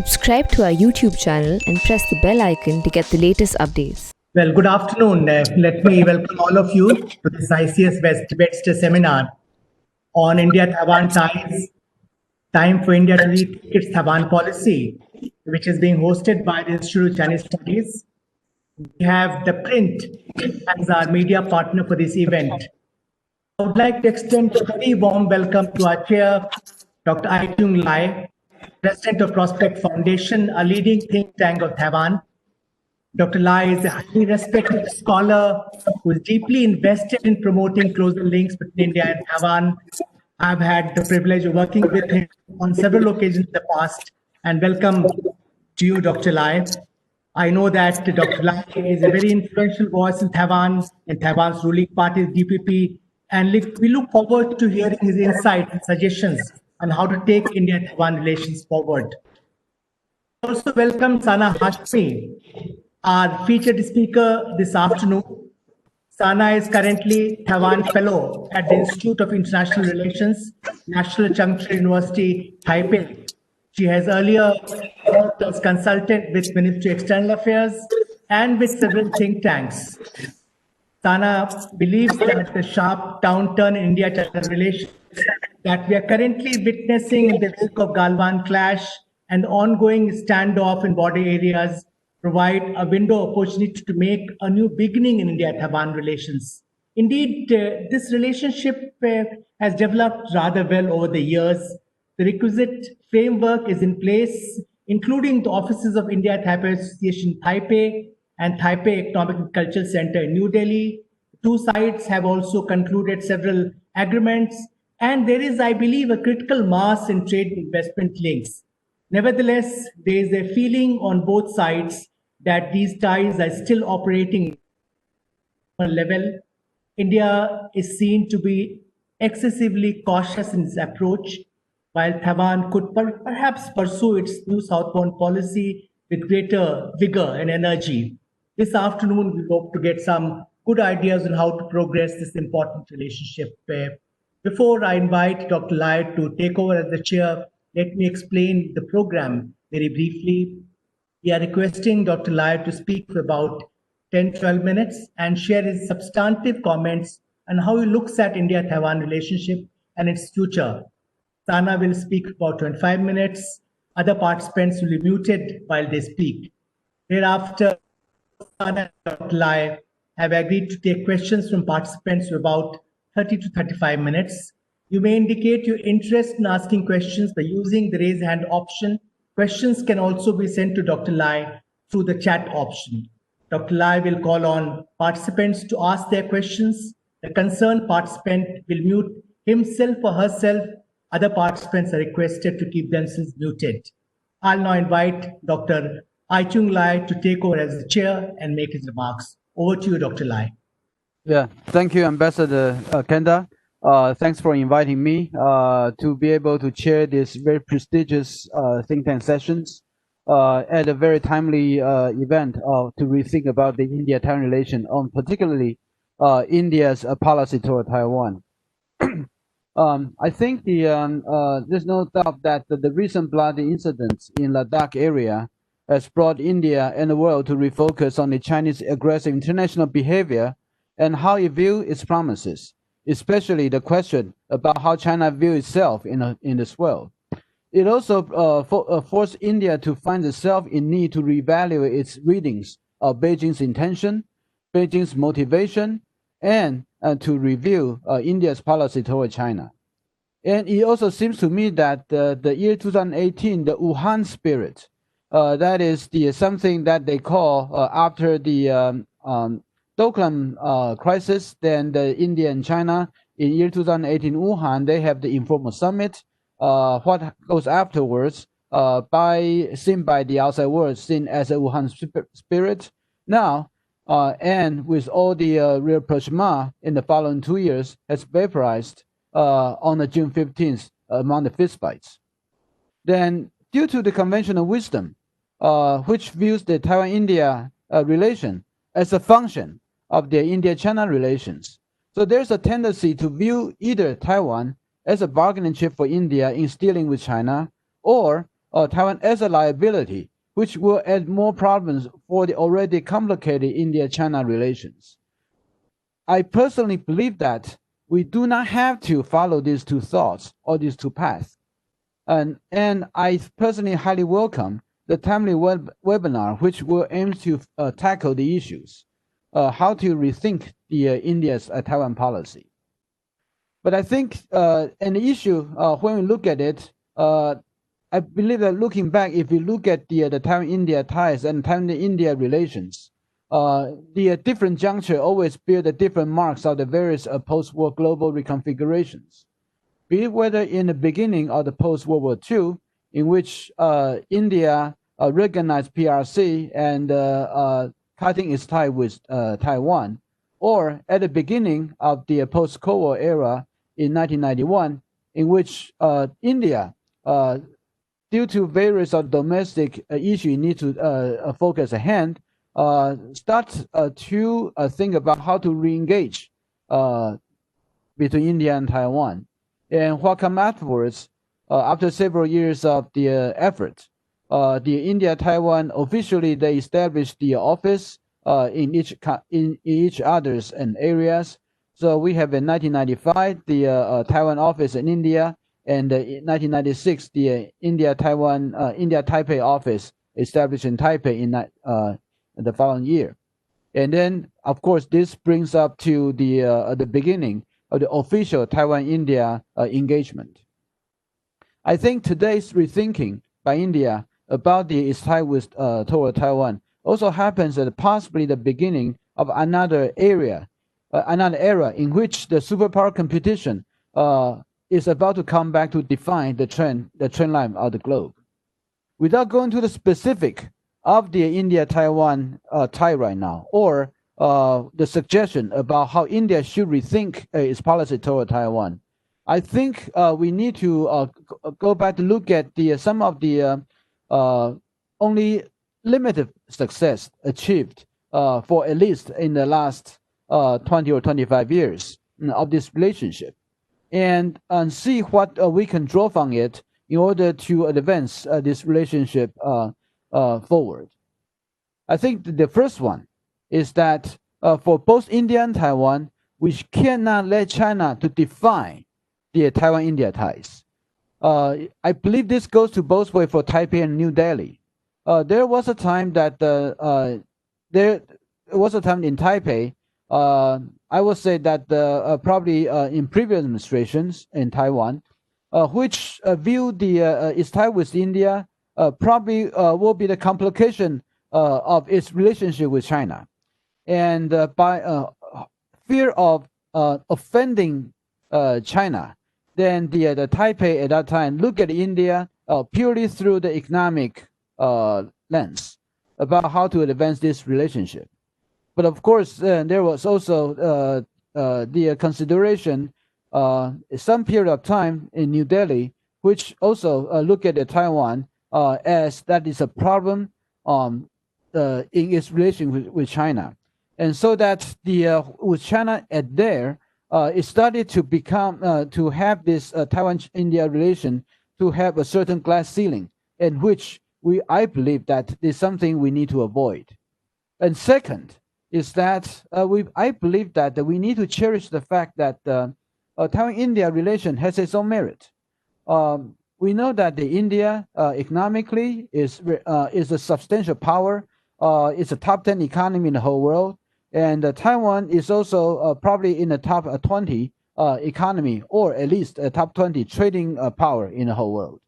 Subscribe to our YouTube channel and press the bell icon to get the latest updates. Well, good afternoon. Let me welcome all of you to this ICS West seminar on India-Taiwan Ties, Time for India to Rethink its Taiwan Policy, which is being hosted by the Institute of Chinese Studies. We have ThePrint as our media partner for this event. I would like to extend a very warm welcome to our chair, Dr. I-Chung Lai, President of Prospect Foundation, a leading think tank of Taiwan. Dr. Lai is a highly respected scholar who is deeply invested in promoting closer links between India and Taiwan. I've had the privilege of working with him on several occasions in the past, and welcome to you, Dr. Lai. I know that Dr. Lai is a very influential voice in Taiwan, and Taiwan's ruling party is DPP, and we look forward to hearing his insights and suggestions on how to take India-Taiwan relations forward. Also welcome Sana Hashmi, our featured speaker this afternoon. Sana is currently Taiwan Fellow at the Institute of International Relations, National Chengchi University, Taipei. She has earlier worked as consultant with Ministry of External Affairs and with several think tanks. Sana believes that the sharp downturn in India-China relations that we are currently witnessing in the wake of Galwan clash and ongoing standoff in border areas provide a window of opportunity to make a new beginning in India-Taiwan relations. Indeed, this relationship has developed rather well over the years. The requisite framework is in place, including the offices of India-Taipei Association Taipei and Taipei Economic and Cultural Center in New Delhi. Two sides have also concluded several agreements, and there is, I believe, a critical mass in trade and investment links. Nevertheless, there is a feeling on both sides that these ties are still operating on a level. India is seen to be excessively cautious in its approach, while Taiwan could perhaps pursue its new southbound policy with greater vigor and energy. This afternoon, we hope to get some good ideas on how to progress this important relationship. Before I invite Dr. Lai to take over as the chair, let me explain the program very briefly. We are requesting Dr. Lai to speak for about 10-12 minutes and share his substantive comments on how he looks at India-Taiwan relationship and its future. Sana will speak for about 25 minutes. Other participants will be muted while they speak. Thereafter, Sana and Dr. Lai have agreed to take questions from participants for about 30 to 35 minutes. You may indicate your interest in asking questions by using the raise hand option. Questions can also be sent to Dr. Lai through the chat option. Dr. Lai will call on participants to ask their questions. The concerned participant will mute himself or herself. Other participants are requested to keep themselves muted. I'll now invite Dr. I-Chung Lai to take over as the chair and make his remarks. Over to you, Dr. Lai. Yeah, thank you, Ambassador Kenda. Thanks for inviting me to be able to chair this very prestigious think tank sessions at a very timely event to rethink about the India-Taiwan relation, on particularly India's policy toward Taiwan. I think there's no doubt that the recent bloody incidents in Ladakh area has brought India and the world to refocus on the Chinese aggressive international behavior and how it views its promises, especially the question about how China views itself in this world. It also forced India to find itself in need to reevaluate its readings of Beijing's intention, Beijing's motivation, and to review India's policy toward China. And it also seems to me that the year 2018, the Wuhan spirit, that is something that they call after the Doklam crisis, then the India and China in year 2018 Wuhan, they have the informal summit. What goes afterwards, seen by the outside world, seen as a Wuhan spirit. Now, and with all the rapprochement in the following 2 years, has vaporized on the June 15th among the fistfights. Then, due to the conventional wisdom, which views the Taiwan-India relation as a function of their India-China relations. So there's a tendency to view either Taiwan as a bargaining chip for India in dealing with China, or Taiwan as a liability, which will add more problems for the already complicated India-China relations. I personally believe that we do not have to follow these two thoughts or these two paths. And I personally highly welcome the timely webinar, which will aim to tackle the issues, how to rethink India's Taiwan policy. But I think an issue, when we look at it, I believe that looking back, if you look at the Taiwan-India ties and Taiwan-India relations, the different juncture always bear the different marks of the various post-war global reconfigurations. Be it whether in the beginning of the post-World War II, in which India recognized PRC and cutting its tie with Taiwan, or at the beginning of the post-Cold War era in 1991, in which India, due to various domestic issues, need to focus ahead, start to think about how to re-engage between India and Taiwan. And what come afterwards, after several years of the effort, the India-Taiwan officially they established the office in each other's and areas. So we have in 1995 the Taiwan office in India, and in 1996 the India-Taipei office established in Taipei in the following year. And then, of course, this brings up to the beginning of the official Taiwan-India engagement. I think today's rethinking by India about its tie with toward Taiwan also happens at possibly the beginning of another era in which the superpower competition is about to come back to define the trend line of the globe. Without going to the specific of the India-Taiwan tie right now, or the suggestion about how India should rethink its policy toward Taiwan, I think we need to go back to look at some of the only limited success achieved for at least in the last 20 or 25 years of this relationship, and see what we can draw from it in order to advance this relationship forward. I think the first one is that for both India and Taiwan, we cannot let China to define the Taiwan-India ties. I believe this goes to both ways for Taipei and New Delhi. There was a time that there was a time in Taipei. I would say that probably in previous administrations in Taiwan, which viewed its tie with India probably will be the complication of its relationship with China, and by fear of offending China, then the Taipei at that time looked at India purely through the economic lens about how to advance this relationship. But of course, there was also the consideration some period of time in New Delhi, which also look at Taiwan as that is a problem in its relation with China. And so that with China at there, it started to become, to have this Taiwan-India relation to have a certain glass ceiling, in which I believe that is something we need to avoid. And second is that I believe that we need to cherish the fact that Taiwan-India relation has its own merit. We know that the India economically is a substantial power. It's a top 10 economy in the whole world. And Taiwan is also probably in the top 20 economy, or at least a top 20 trading power in the whole world.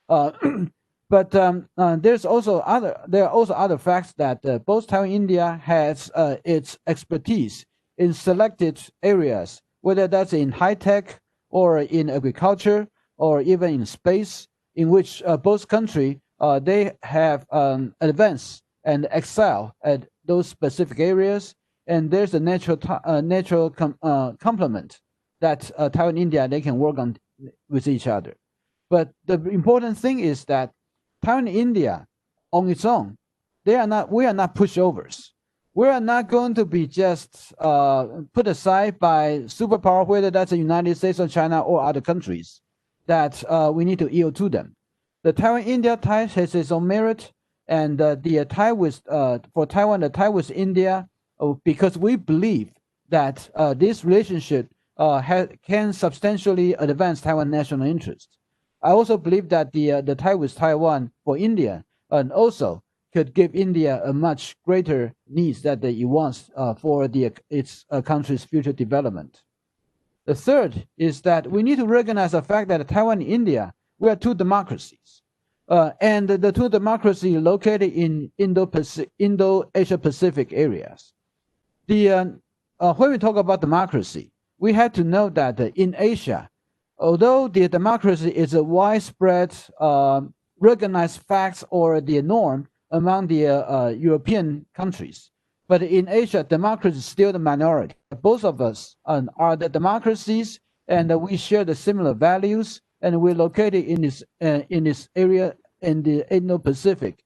But there are also other facts that both Taiwan and India has its expertise in selected areas, whether that's in high tech or in agriculture or even in space, in which both countries they have advanced and excel at those specific areas. And there's a natural complement that Taiwan and India they can work on with each other. But the important thing is that Taiwan and India on its own, we are not pushovers. We are not going to be just put aside by superpower, whether that's the United States or China or other countries, that we need to yield to them. The Taiwan-India ties has its own merit, and the tie with for Taiwan, the tie with India, because we believe that this relationship can substantially advance Taiwan national interest. I also believe that the tie with Taiwan for India and also could give India a much greater needs that it wants for its country's future development. The third is that we need to recognize the fact that Taiwan and India, we are two democracies. And the two democracies located in Indo-Asia Pacific areas. When we talk about democracy, we have to know that in Asia, although the democracy is a widespread recognized facts or the norm among the European countries, but in Asia, democracy is still the minority. Both of us are the democracies, and we share the similar values, and we're located in this area in the Indo-Pacific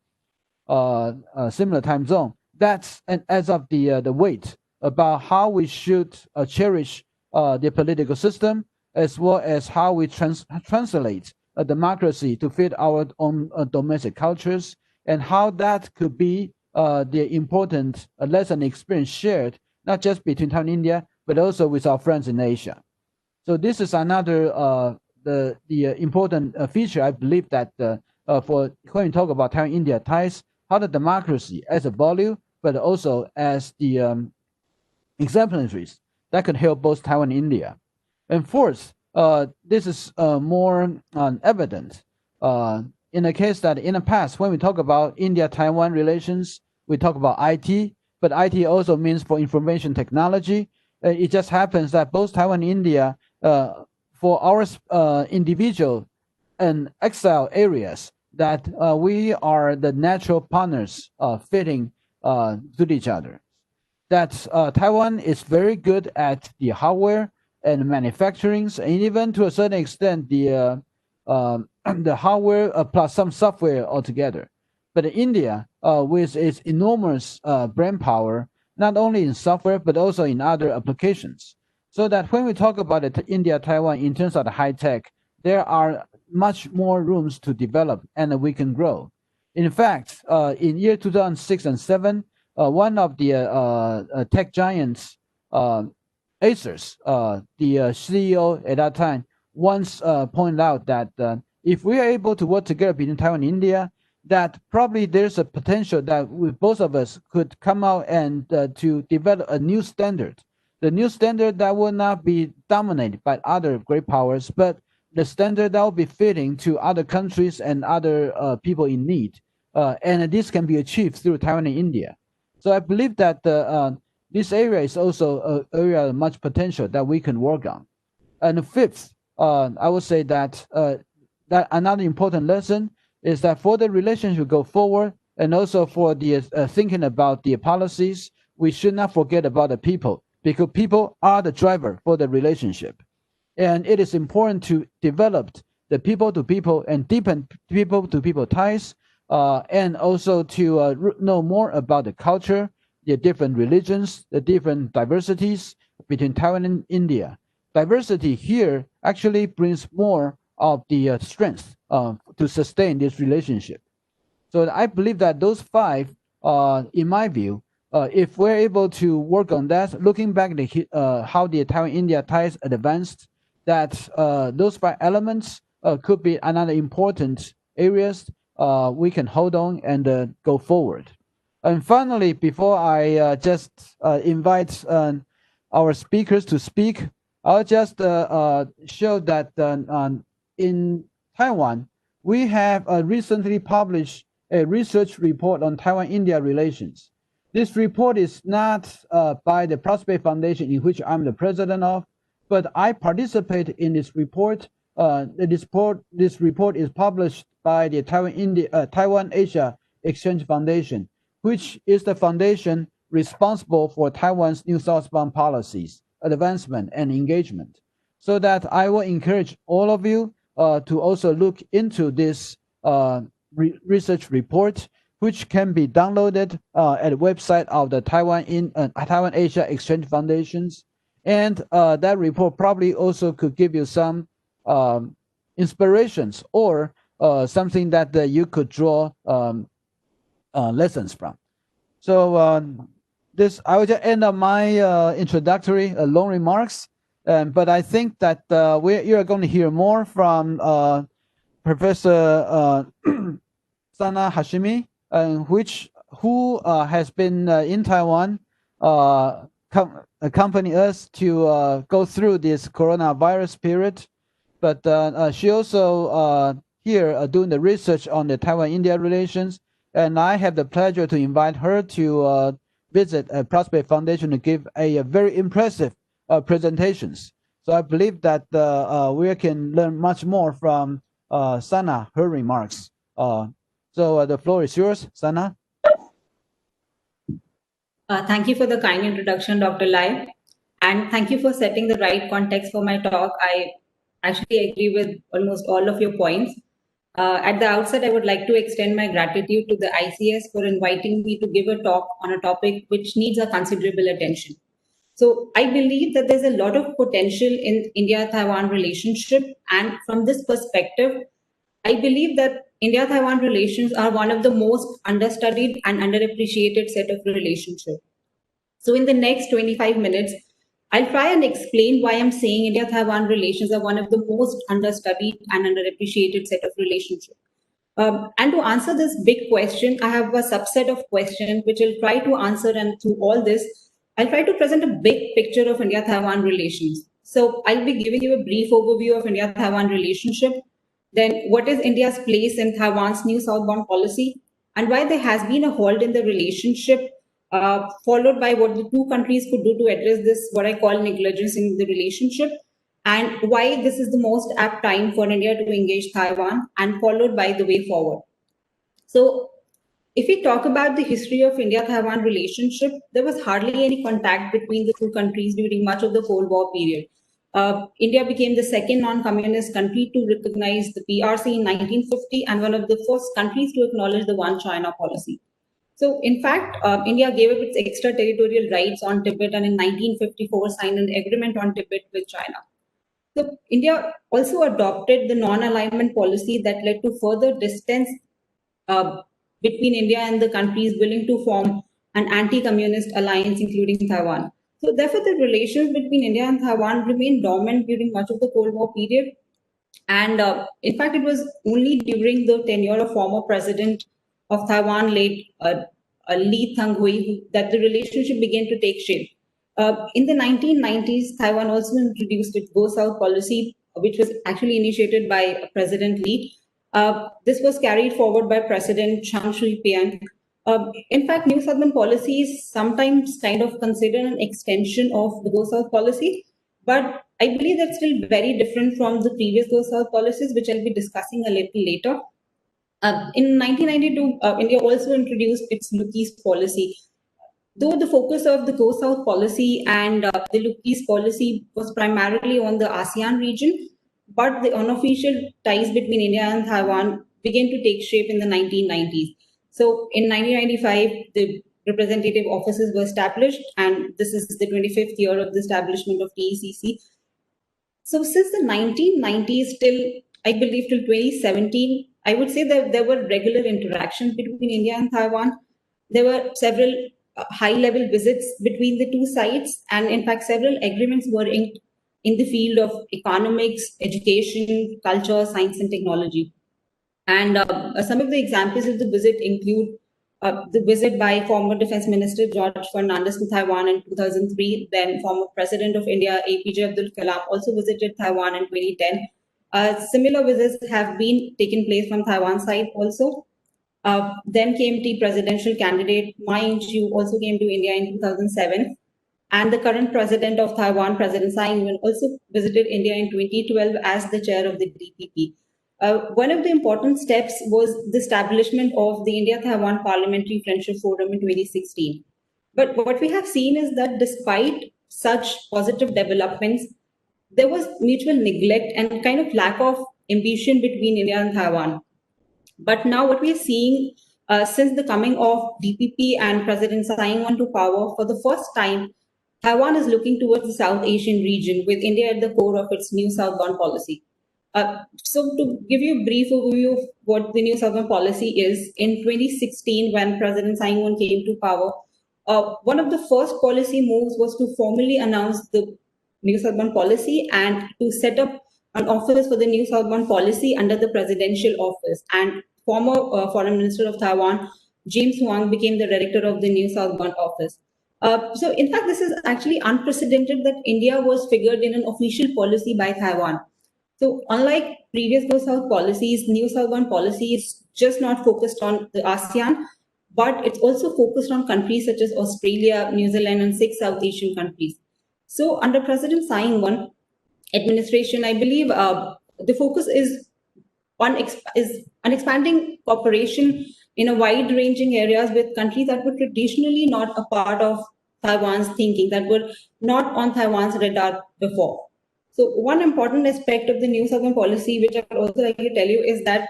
similar time zone. That's adds up the weight about how we should cherish the political system, as well as how we translate a democracy to fit our own domestic cultures, and how that could be the important lesson experience shared, not just between Taiwan and India, but also with our friends in Asia. So this is another the important feature, I believe, that for when we talk about Taiwan-India ties, how the democracy as a value, but also as the exemplaries that could help both Taiwan and India. And fourth, this is more evident in the case that in the past, when we talk about India-Taiwan relations, we talk about IT, but IT also means for information technology. It just happens that both Taiwan and India, for our individual and exile areas, that we are the natural partners fitting to each other. That Taiwan is very good at the hardware and manufacturing, and even to a certain extent the hardware plus some software altogether. But India, with its enormous brain power, not only in software but also in other applications, so that when we talk about India-Taiwan in terms of the high tech, there are much more rooms to develop and we can grow. In fact, in year 2006 and 2007, one of the tech giants, Asus, the CEO at that time, once pointed out that if we are able to work together between Taiwan and India, that probably there's a potential that we, both of us could come out and to develop a new standard. The new standard that will not be dominated by other great powers, but the standard that will be fitting to other countries and other people in need. And this can be achieved through Taiwan and India. So I believe that this area is also an area of much potential that we can work on. And fifth, I would say that that another important lesson is that for the relationship to go forward, and also for the thinking about the policies, we should not forget about the people, because people are the driver for the relationship. And it is important to develop the people-to-people and deepen people-to-people ties, and also to know more about the culture, the different religions, the different diversities between Taiwan and India. Diversity here actually brings more of the strength to sustain this relationship. So I believe that those five, in my view, if we're able to work on that, looking back at how the Taiwan-India ties advanced, that those five elements could be another important areas we can hold on and go forward. And finally, before I just invite our speakers to speak, I'll just show that in Taiwan, we have recently published a research report on Taiwan-India relations. This report is not by the Prospect Foundation, in which I'm the president of, but I participate in this report. This report is published by the Taiwan Asia Exchange Foundation, which is the foundation responsible for Taiwan's New Southbound policies, advancement, and engagement. So that I will encourage all of you to also look into this research report, which can be downloaded at the website of the Taiwan Asia Exchange Foundations. And that report probably also could give you some inspirations or something that you could draw lessons from. So this, I will just end up my introductory long remarks, but I think that you are going to hear more from Professor Sana Hashmi, who has been in Taiwan, accompany us to go through this coronavirus period. But she also here doing the research on the Taiwan-India relations, and I have the pleasure to invite her to visit Prospect Foundation to give a very impressive presentations. So I believe that we can learn much more from Sana, her remarks. So the floor is yours, Sana. Thank you for the kind introduction, Dr. Lai, and thank you for setting the right context for my talk. I actually agree with almost all of your points. At the outset, I would like to extend my gratitude to the ICS for inviting me to give a talk on a topic which needs a considerable attention. So I believe that there's a lot of potential in India-Taiwan relationship, and from this perspective, I believe that India-Taiwan relations are one of the most understudied and underappreciated set of relationships. So in the next 25 minutes, I'll try and explain why I'm saying India-Taiwan relations are one of the most understudied and underappreciated set of relationships. And to answer this big question, I have a subset of questions which I'll try to answer, and through all this, I'll try to present a big picture of India-Taiwan relations. So I'll be giving you a brief overview of India-Taiwan relationship. Then what is India's place in Taiwan's new southbound policy, and why there has been a halt in the relationship, followed by what the two countries could do to address this, what I call negligence in the relationship, and why this is the most apt time for India to engage Taiwan, and followed by the way forward. So if we talk about the history of India-Taiwan relationship, there was hardly any contact between the two countries during much of the Cold War period. India became the second non-communist country to recognize the PRC in 1950 and one of the first countries to acknowledge the One China policy. So, in fact, India gave up its extraterritorial rights on Tibet and in 1954 signed an agreement on Tibet with China. So, India also adopted the non-alignment policy that led to further distance between India and the countries willing to form an anti-communist alliance, including Taiwan. So therefore, the relations between India and Taiwan remained dormant during much of the Cold War period. And in fact, it was only during the tenure of former president of Taiwan, late Lee Teng-hui, that the relationship began to take shape. In the 1990s, Taiwan also introduced its Go South policy, which was actually initiated by President Lee. This was carried forward by President Chiang Shui-bian. In fact, New Southern policy is sometimes kind of considered an extension of the Go South policy, but I believe that's still very different from the previous Go South policies, which I'll be discussing a little later. In 1992, India also introduced its Look East policy. Though the focus of the Go South policy and the Look East policy was primarily on the ASEAN region, but the unofficial ties between India and Taiwan began to take shape in the 1990s. So in 1995, the representative offices were established, and this is the 25th year of the establishment of TECC. So since the 1990s till, I believe, till 2017, I would say that there were regular interactions between India and Taiwan. There were several high-level visits between the two sides, and in fact, several agreements were inked in the field of economics, education, culture, science, and technology. And some of the examples of the visit include the visit by former Defense Minister George Fernandez to Taiwan in 2003. Then former President of India, APJ Abdul Kalam, also visited Taiwan in 2010. Similar visits have been taken place from Taiwan side also. Then KMT presidential candidate Ma Ying-jeou also came to India in 2007. And the current president of Taiwan, President Tsai Ing-wen, also visited India in 2012 as the chair of the DPP. One of the important steps was the establishment of the India-Taiwan Parliamentary Friendship Forum in 2016. But what we have seen is that despite such positive developments, there was mutual neglect and kind of lack of ambition between India and Taiwan. But now what we are seeing since the coming of DPP and President Tsai Ing-wen to power, for the first time, Taiwan is looking towards the South Asian region with India at the core of its new southbound policy. So to give you a brief overview of what the new Southern policy is, in 2016, when President Tsai Ing-wen came to power, one of the first policy moves was to formally announce the new Southern policy and to set up an office for the new Southern policy under the presidential office. And former Foreign Minister of Taiwan, James Huang, became the director of the new Southern office. So in fact, this is actually unprecedented that India was figured in an official policy by Taiwan. So unlike previous Go-South policies, New Southbound policy is just not focused on the ASEAN, but it's also focused on countries such as Australia, New Zealand, and 6 South Asian countries. So under President Tsai Ing-wen administration, I believe the focus is on expanding cooperation in a wide-ranging areas with countries that were traditionally not a part of Taiwan's thinking, that were not on Taiwan's radar before. So one important aspect of the new Southern policy, which I would also like to tell you, is that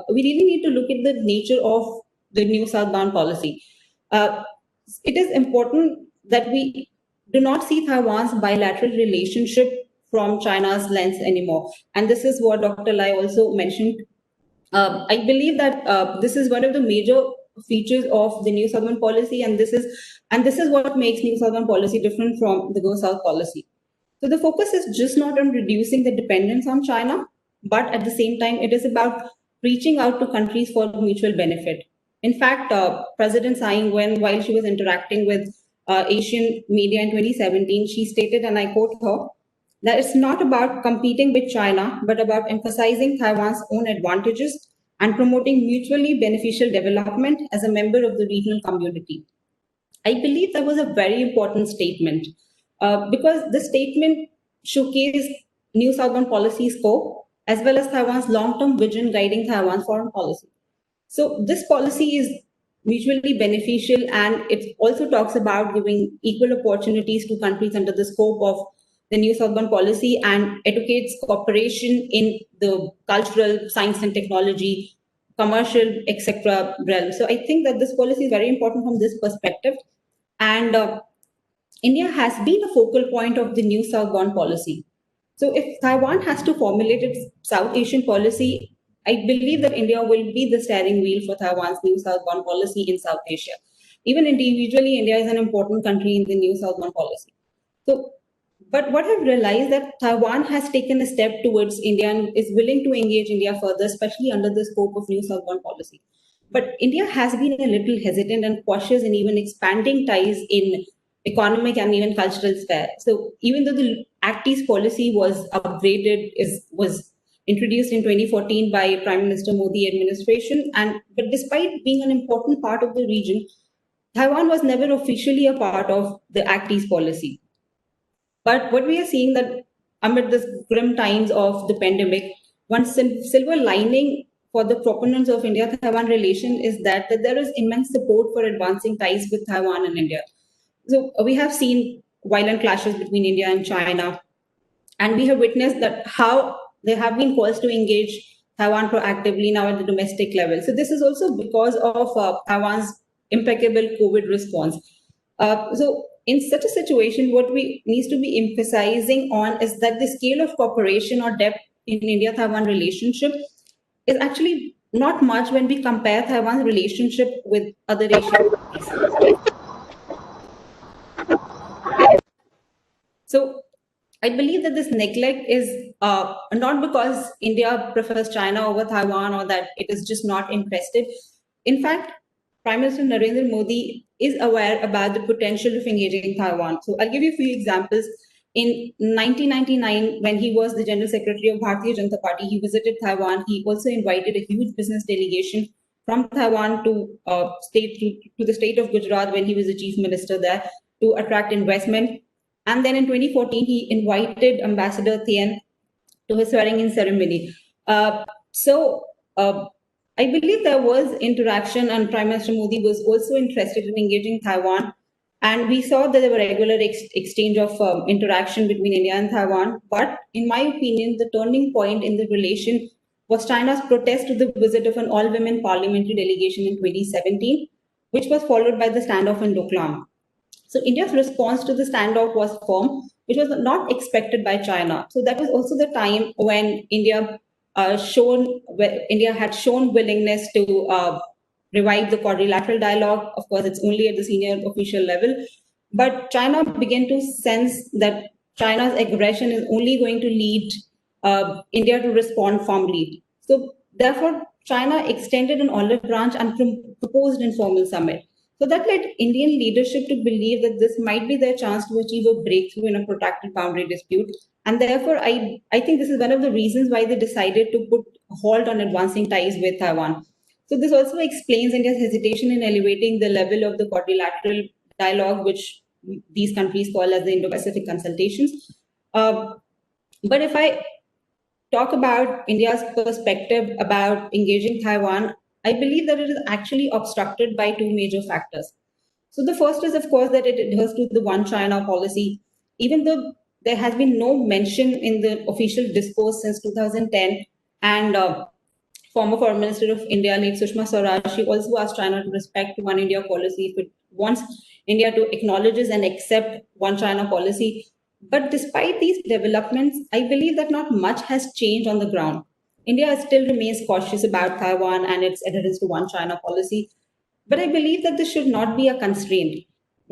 we really need to look at the nature of the new southbound policy. It is important that we do not see Taiwan's bilateral relationship from China's lens anymore. And this is what Dr. Lai also mentioned. I believe that this is one of the major features of the new Southern policy, and this is what makes new Southern policy different from the Go South policy. So the focus is just not on reducing the dependence on China, but at the same time, it is about reaching out to countries for mutual benefit. In fact, President Tsai Ing-wen, while she was interacting with Asian media in 2017, she stated, and I quote her, that it's not about competing with China, but about emphasizing Taiwan's own advantages and promoting mutually beneficial development as a member of the regional community. I believe that was a very important statement. Because the statement showcased new Southern policy scope as well as Taiwan's long-term vision guiding Taiwan's foreign policy. So this policy is mutually beneficial, and it also talks about giving equal opportunities to countries under the scope of the new Southern policy and educates cooperation in the cultural, science and technology, commercial, etc. realm. So I think that this policy is very important from this perspective. And India has been a focal point of the new southbound policy. So if Taiwan has to formulate its South Asian policy, I believe that India will be the steering wheel for Taiwan's new southbound policy in South Asia. Even individually, India is an important country in the new southbound policy. So, but what I've realized that Taiwan has taken a step towards India and is willing to engage India further, especially under the scope of new southbound policy. But India has been a little hesitant and cautious in even expanding ties in economic and even cultural sphere. So even though the Act East policy was upgraded, was introduced in 2014 by Prime Minister Modi administration, but despite being an important part of the region, Taiwan was never officially a part of the Act East policy. But what we are seeing that amid this grim times of the pandemic, one silver lining for the proponents of India-Taiwan relation is that there is immense support for advancing ties with Taiwan and India. So we have seen violent clashes between India and China, and we have witnessed that how there have been calls to engage Taiwan proactively now at the domestic level. So this is also because of Taiwan's impeccable COVID response. So in such a situation, what we needs to be emphasizing on is that the scale of cooperation or depth in India-Taiwan relationship is actually not much when we compare Taiwan's relationship with other Asian countries. So I believe that this neglect is not because India prefers China over Taiwan or that it is just not interested. In fact, Prime Minister Narendra Modi is aware about the potential of engaging Taiwan. So I'll give you a few examples. In 1999, when he was the General Secretary of Bharatiya Janata Party, he visited Taiwan. He also invited a huge business delegation from Taiwan to the state of Gujarat when he was the Chief Minister there to attract investment. And then in 2014, he invited Ambassador Thien to his swearing-in ceremony. I believe there was interaction, and Prime Minister Modi was also interested in engaging Taiwan. And we saw that there were regular exchange of interaction between India and Taiwan. But in my opinion, the turning point in the relation was China's protest to the visit of an all-women parliamentary delegation in 2017, which was followed by the standoff in Doklam. So India's response to the standoff was firm, which was not expected by China. So that was also the time when India India had shown willingness to revive the quadrilateral dialogue. Of course, it's only at the senior official level, but China began to sense that China's aggression is only going to lead India to respond firmly. So therefore, China extended an olive branch and proposed informal summit. So that led Indian leadership to believe that this might be their chance to achieve a breakthrough in a protracted boundary dispute. And therefore, I think this is one of the reasons why they decided to put a halt on advancing ties with Taiwan. So this also explains India's hesitation in elevating the level of the quadrilateral dialogue, which these countries call as the Indo-Pacific consultations. But if I talk about India's perspective about engaging Taiwan, I believe that it is actually obstructed by two major factors. So the first is, of course, that it adheres to the One China policy, even though there has been no mention in the official discourse since 2010. And former Foreign Minister of India, late Sushma Swaraj, she also asked China to respect One India policy if it wants India to acknowledge and accept One China policy. But despite these developments, I believe that not much has changed on the ground. India still remains cautious about Taiwan and its adherence to One China policy. But I believe that this should not be a constraint.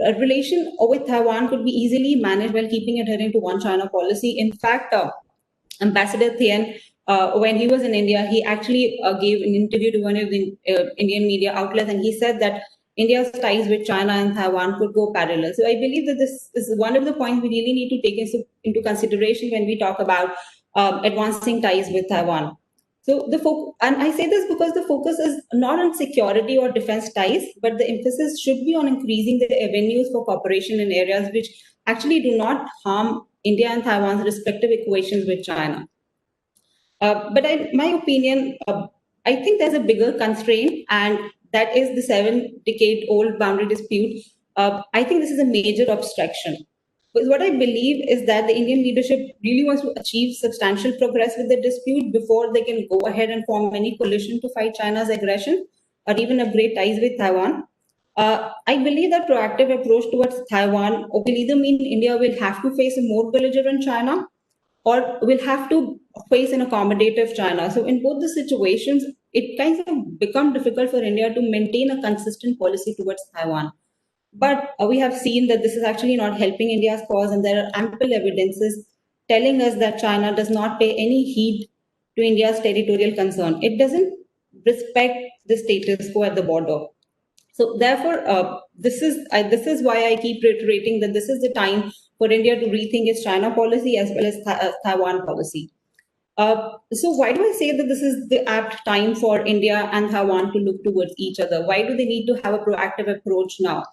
A relation with Taiwan could be easily managed while keeping adhering to One China policy. In fact, Ambassador Thien, when he was in India, he actually gave an interview to one of the Indian media outlets, and he said that India's ties with China and Taiwan could go parallel. So I believe that this is one of the points we really need to take into consideration when we talk about advancing ties with Taiwan. So and I say this because the focus is not on security or defense ties, but the emphasis should be on increasing the avenues for cooperation in areas which actually do not harm India and Taiwan's respective equations with China. But in my opinion, I think there's a bigger constraint, and that is the 7-decade-old boundary dispute. I think this is a major obstruction. But what I believe is that the Indian leadership really wants to achieve substantial progress with the dispute before they can go ahead and form any coalition to fight China's aggression or even upgrade ties with Taiwan. I believe that proactive approach towards Taiwan will either mean India will have to face a more belligerent China or will have to face an accommodative China. So in both the situations, it kind of become difficult for India to maintain a consistent policy towards Taiwan. But we have seen that this is actually not helping India's cause, and there are ample evidences telling us that China does not pay any heed to India's territorial concern. It doesn't respect the status quo at the border. So therefore, this is why I keep reiterating that this is the time for India to rethink its China policy as well as Taiwan policy. So why do I say that this is the apt time for India and Taiwan to look towards each other? Why do they need to have a proactive approach now?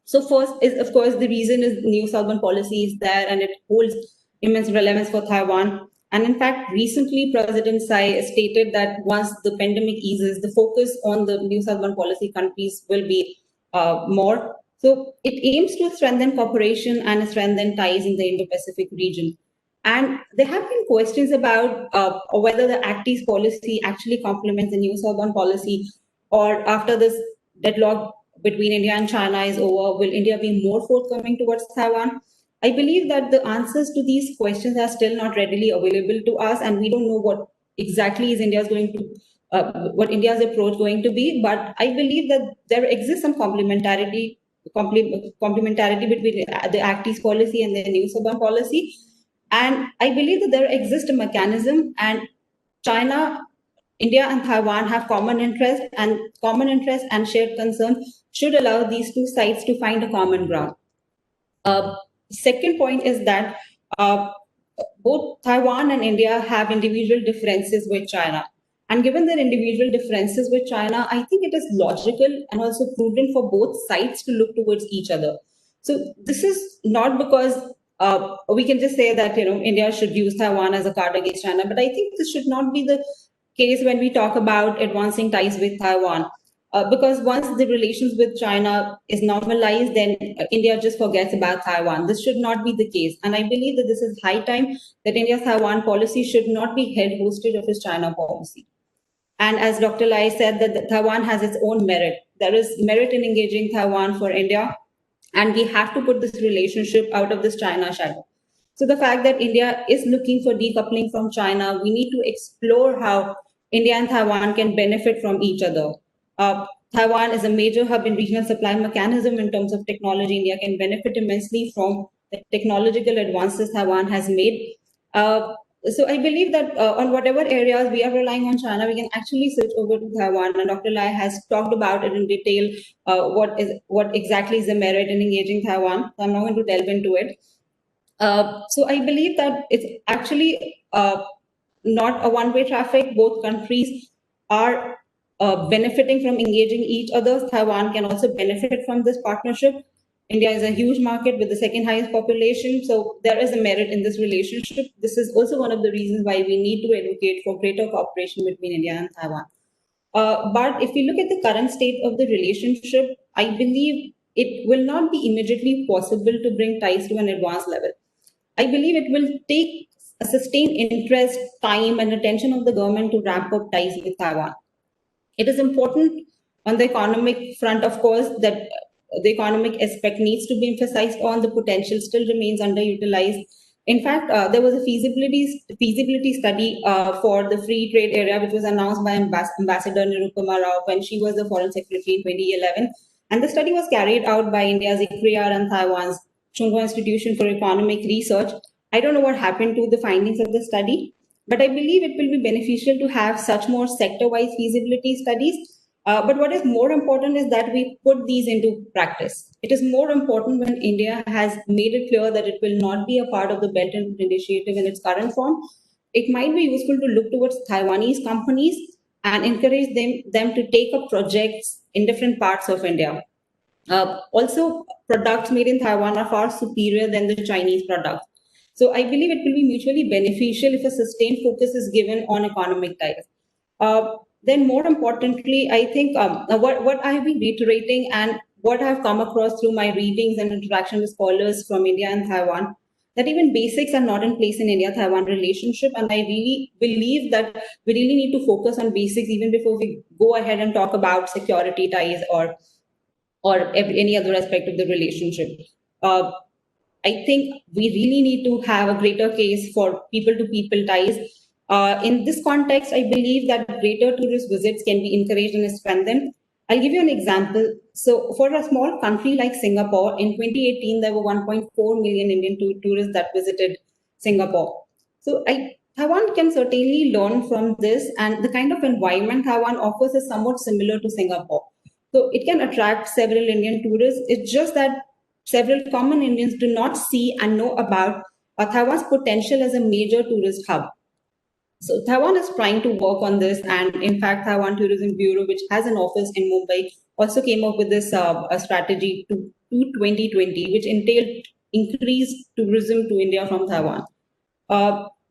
So first is, of course, the reason is new southern policy is there and it holds immense relevance for Taiwan. And in fact, recently, President Tsai stated that once the pandemic eases, the focus on the new southern policy countries will be more. So it aims to strengthen cooperation and strengthen ties in the Indo-Pacific region. And there have been questions about whether the Act East policy actually complements the new southern policy, or after this deadlock between India and China is over, will India be more forthcoming towards Taiwan? I believe that the answers to these questions are still not readily available to us, and we don't know what exactly is India's approach going to be. But I believe that there exists some complementarity between the Act East policy and the new southern policy. And I believe that there exists a mechanism, and India and Taiwan have common interest and shared concern should allow these two sides to find a common ground. Second point is that both Taiwan and India have individual differences with China. And given their individual differences with China, I think it is logical and also prudent for both sides to look towards each other. So this is not because we can just say that India should use Taiwan as a card against China, but I think this should not be the case when we talk about advancing ties with Taiwan. Because once the relations with China is normalized, then India just forgets about Taiwan. This should not be the case. And I believe that this is high time that India's Taiwan policy should not be held hostage of its China policy. And as Dr. Lai said, that Taiwan has its own merit. There is merit in engaging Taiwan for India, and we have to put this relationship out of this China shadow. So the fact that India is looking for decoupling from China, we need to explore how India and Taiwan can benefit from each other. Taiwan is a major hub in regional supply mechanism in terms of technology. India can benefit immensely from the technological advances Taiwan has made. So I believe that on whatever areas we are relying on China, we can actually switch over to Taiwan. And Dr. Lai has talked about it in detail. What exactly is the merit in engaging Taiwan? So I'm not going to delve into it. So I believe that it's actually not a one-way traffic. Both countries are benefiting from engaging each other. Taiwan can also benefit from this partnership. India is a huge market with the second highest population, so there is a merit in this relationship. This is also one of the reasons why we need to advocate for greater cooperation between India and Taiwan. But if we look at the current state of the relationship, I believe it will not be immediately possible to bring ties to an advanced level. I believe it will take a sustained interest, time, and attention of the government to ramp up ties with Taiwan. It is important on the economic front, of course, that the economic aspect needs to be emphasized on. The potential still remains underutilized. In fact, there was a feasibility study for the free trade area, which was announced by Ambassador Nirupama Rao when she was the Foreign Secretary in 2011. And the study was carried out by India's ICRIAR and Taiwan's Chungwa Institution for Economic Research. I don't know what happened to the findings of the study, but I believe it will be beneficial to have such more sector-wise feasibility studies. But what is more important is that we put these into practice. It is more important when India has made it clear that it will not be a part of the Belt and Road Initiative in its current form. It might be useful to look towards Taiwanese companies and encourage them to take up projects in different parts of India. Also, products made in Taiwan are far superior than the Chinese products. So I believe it will be mutually beneficial if a sustained focus is given on economic ties. Then more importantly, I think what I have been reiterating and what I have come across through my readings and interaction with scholars from India and Taiwan, that even basics are not in place in India-Taiwan relationship. And I really believe that we really need to focus on basics even before we go ahead and talk about security ties or any other aspect of the relationship. I think we really need to have a greater case for people-to-people ties. In this context, I believe that greater tourist visits can be encouraged and strengthened. I'll give you an example. So for a small country like Singapore, in 2018, there were 1.4 million Indian tourists that visited Singapore. So Taiwan can certainly learn from this, and the kind of environment Taiwan offers is somewhat similar to Singapore. So it can attract several Indian tourists. It's just that several common Indians do not see and know about Taiwan's potential as a major tourist hub. So Taiwan is trying to work on this, and in fact, Taiwan Tourism Bureau, which has an office in Mumbai, also came up with this a strategy to 2020, which entailed increased tourism to India from Taiwan.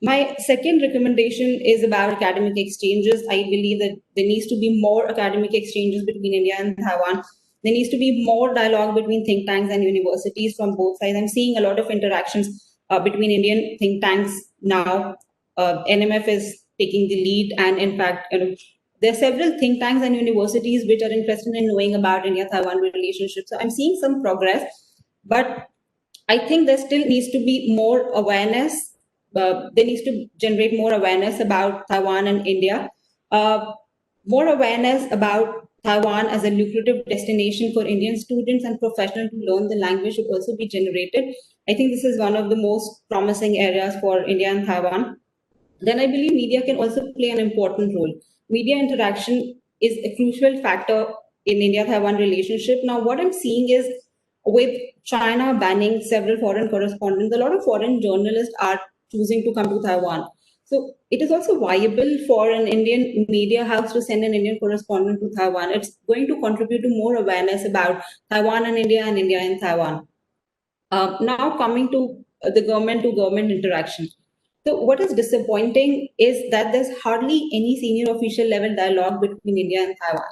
My second recommendation is about academic exchanges. I believe that there needs to be more academic exchanges between India and Taiwan. There needs to be more dialogue between think tanks and universities from both sides. I'm seeing a lot of interactions between Indian think tanks now. NMF is taking the lead, and in fact, there are several think tanks and universities which are interested in knowing about India-Taiwan relationship. So I'm seeing some progress, but I think there still needs to be more awareness. There needs to generate more awareness about Taiwan and India, more awareness about Taiwan as a lucrative destination for Indian students and professionals to learn the language should also be generated. I think this is one of the most promising areas for India and Taiwan. Then I believe media can also play an important role. Media interaction is a crucial factor in India-Taiwan relationship. Now, what I'm seeing is with China banning several foreign correspondents, a lot of foreign journalists are choosing to come to Taiwan. So it is also viable for an Indian media house to send an Indian correspondent to Taiwan. It's going to contribute to more awareness about Taiwan and India and Taiwan. Now coming to the government-to-government interaction. So what is disappointing is that there's hardly any senior official level dialogue between India and Taiwan.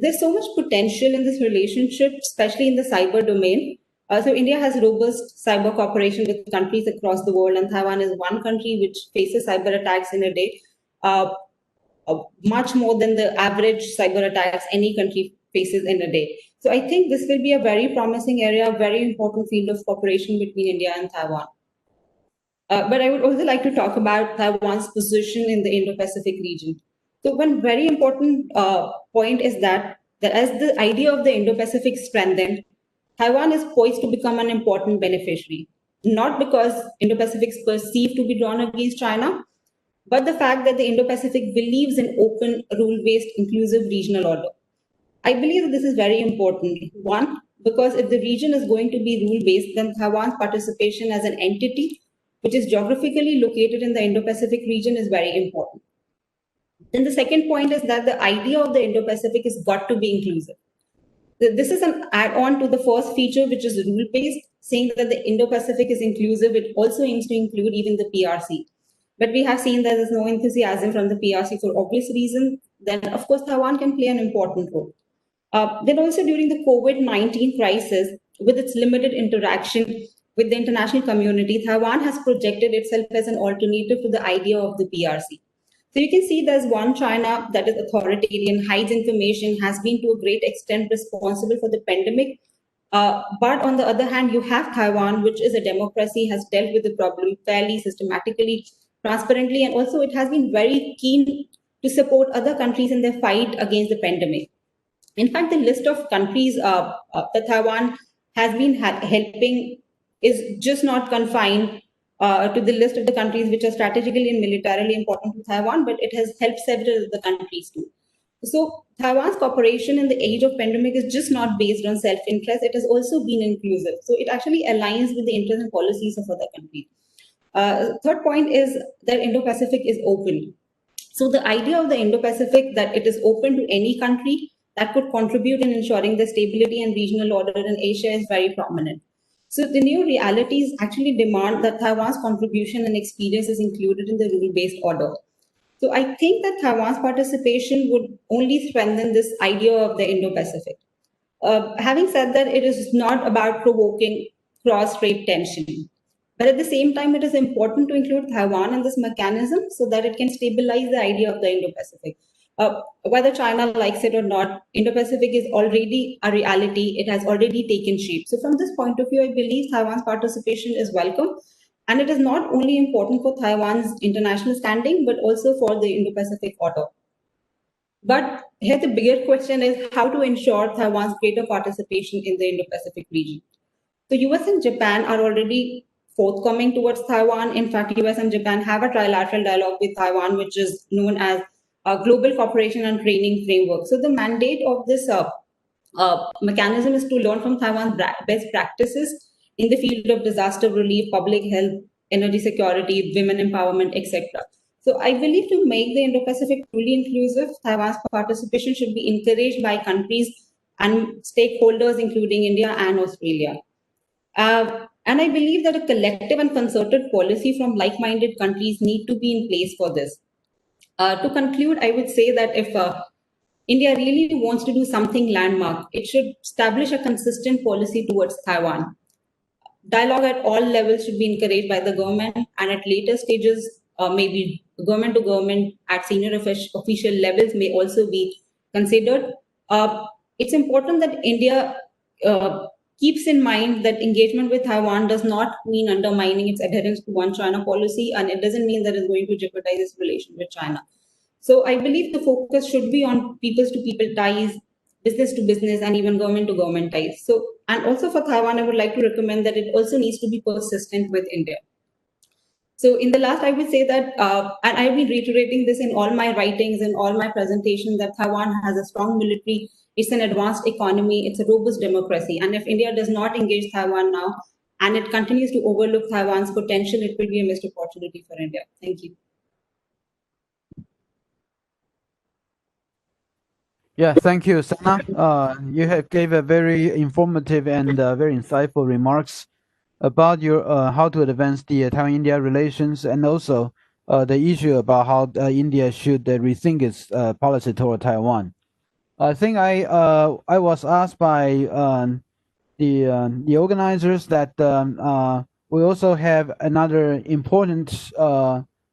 There's so much potential in this relationship, especially in the cyber domain. So India has robust cyber cooperation with countries across the world, and Taiwan is one country which faces cyber attacks in a day, much more than the average cyber attacks any country faces in a day. So I think this will be a very promising area, a very important field of cooperation between India and Taiwan. But I would also like to talk about Taiwan's position in the Indo-Pacific region. So one very important point is that as the idea of the Indo-Pacific strengthened, Taiwan is poised to become an important beneficiary, not because Indo-Pacific is perceived to be drawn against China, but the fact that the Indo-Pacific believes in open, rule-based, inclusive regional order. I believe that this is very important. One, because if the region is going to be rule-based, then Taiwan's participation as an entity, which is geographically located in the Indo-Pacific region, is very important. Then the second point is that the idea of the Indo-Pacific has got to be inclusive. This is an add-on to the first feature, which is rule-based, saying that the Indo-Pacific is inclusive. It also aims to include even the PRC. But we have seen that there's no enthusiasm from the PRC for obvious reasons. Then, of course, Taiwan can play an important role. Then also during the COVID-19 crisis, with its limited interaction with the international community, Taiwan has projected itself as an alternative to the idea of the PRC. So you can see there's one China that is authoritarian, hides information, has been to a great extent responsible for the pandemic. But on the other hand, you have Taiwan, which is a democracy, has dealt with the problem fairly systematically, transparently, and also it has been very keen to support other countries in their fight against the pandemic. In fact, the list of countries that Taiwan has been helping is just not confined to the list of the countries which are strategically and militarily important to Taiwan, but it has helped several of the countries too. So Taiwan's cooperation in the age of pandemic is just not based on self-interest. It has also been inclusive. So it actually aligns with the interests and policies of other countries. Third point is that Indo-Pacific is open. So the idea of the Indo-Pacific, that it is open to any country that could contribute in ensuring the stability and regional order in Asia, is very prominent. So the new realities actually demand that Taiwan's contribution and experience is included in the rule-based order. So I think that Taiwan's participation would only strengthen this idea of the Indo-Pacific. Having said that, it is not about provoking cross-strait tension. But at the same time, it is important to include Taiwan in this mechanism so that it can stabilize the idea of the Indo-Pacific. Whether China likes it or not, Indo-Pacific is already a reality. It has already taken shape. So from this point of view, I believe Taiwan's participation is welcome. And it is not only important for Taiwan's international standing, but also for the Indo-Pacific order. But here the bigger question is how to ensure Taiwan's greater participation in the Indo-Pacific region. So US and Japan are already forthcoming towards Taiwan. In fact, US and Japan have a trilateral dialogue with Taiwan, which is known as a Global Cooperation and Training Framework. So the mandate of this mechanism is to learn from Taiwan's best practices in the field of disaster relief, public health, energy security, women empowerment, etc. So I believe to make the Indo-Pacific truly inclusive, Taiwan's participation should be encouraged by countries and stakeholders, including India and Australia. And I believe that a collective and concerted policy from like-minded countries need to be in place for this. To conclude, I would say that if India really wants to do something landmark, it should establish a consistent policy towards Taiwan. Dialogue at all levels should be encouraged by the government, and at later stages, maybe government to government at senior official levels may also be considered. It's important that India keeps in mind that engagement with Taiwan does not mean undermining its adherence to one China policy, and it doesn't mean that it's going to jeopardize its relation with China. So I believe the focus should be on people-to-people ties, business to business, and even government to government ties. So, and also for Taiwan, I would like to recommend that it also needs to be persistent with India. So in the last, I would say that, and I've been reiterating this in all my writings and all my presentations, that Taiwan has a strong military, it's an advanced economy, it's a robust democracy. And if India does not engage Taiwan now, and it continues to overlook Taiwan's potential, it will be a missed opportunity for India. Thank you. Yeah, thank you, Sana. You have gave a very informative and very insightful remarks about your how to advance the Taiwan-India relations, and also the issue about how India should rethink its policy toward Taiwan. I think I was asked by the organizers that we also have another important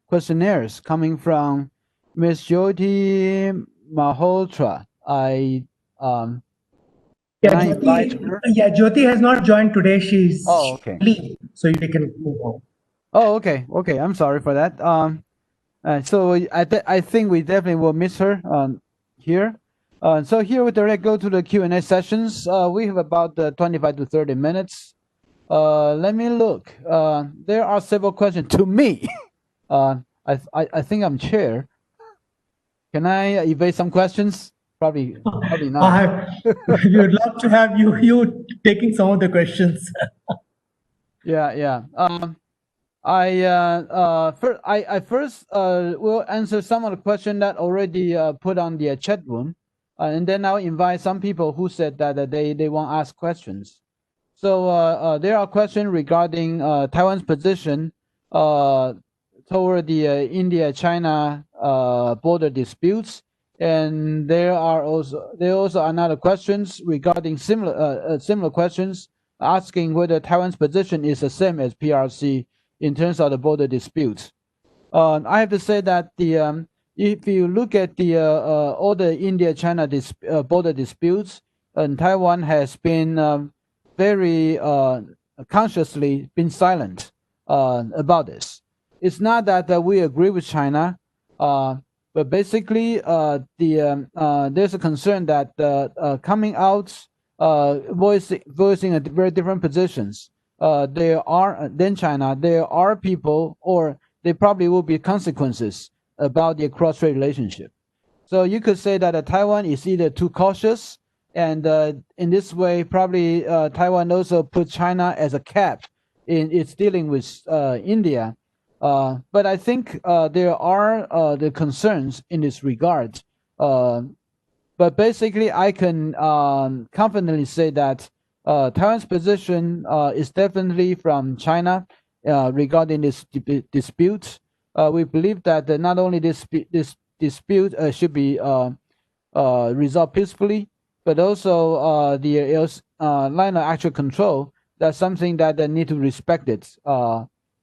questionnaires coming from Ms. Jyoti Malhotra. Yeah, Jyoti has not joined today. She's okay. leave, so you can move on. Oh, okay, okay. I'm sorry for that. So I think we definitely will miss her here. So here we direct go to the Q&A sessions. We have about 25 to 30 minutes. Let me look. There are several questions to me. I think I'm chair. Can I evade some questions? Probably not. We would love to have you taking some of the questions. Yeah. I first will answer some of the question that already put on the chat room, and then I'll invite some people who said that they want to ask questions. So there are questions regarding Taiwan's position toward the India-China border disputes, and there are also another questions regarding similar questions asking whether Taiwan's position is the same as PRC in terms of the border disputes. I have to say that if you look at all the India-China border disputes, and Taiwan has been very consciously been silent about this. It's not that we agree with China, but basically there's a concern that coming out voicing a very different positions. There are than China. There are people, or there probably will be consequences about the cross-strait relationship. So you could say that Taiwan is either too cautious, and in this way, probably Taiwan also put China as a cap in its dealing with India. But I think there are the concerns in this regard. But basically, I can confidently say that Taiwan's position is definitely from China regarding this dispute. We believe that not only this dispute should be resolved peacefully, but also the line of actual control. That's something that they need to respect it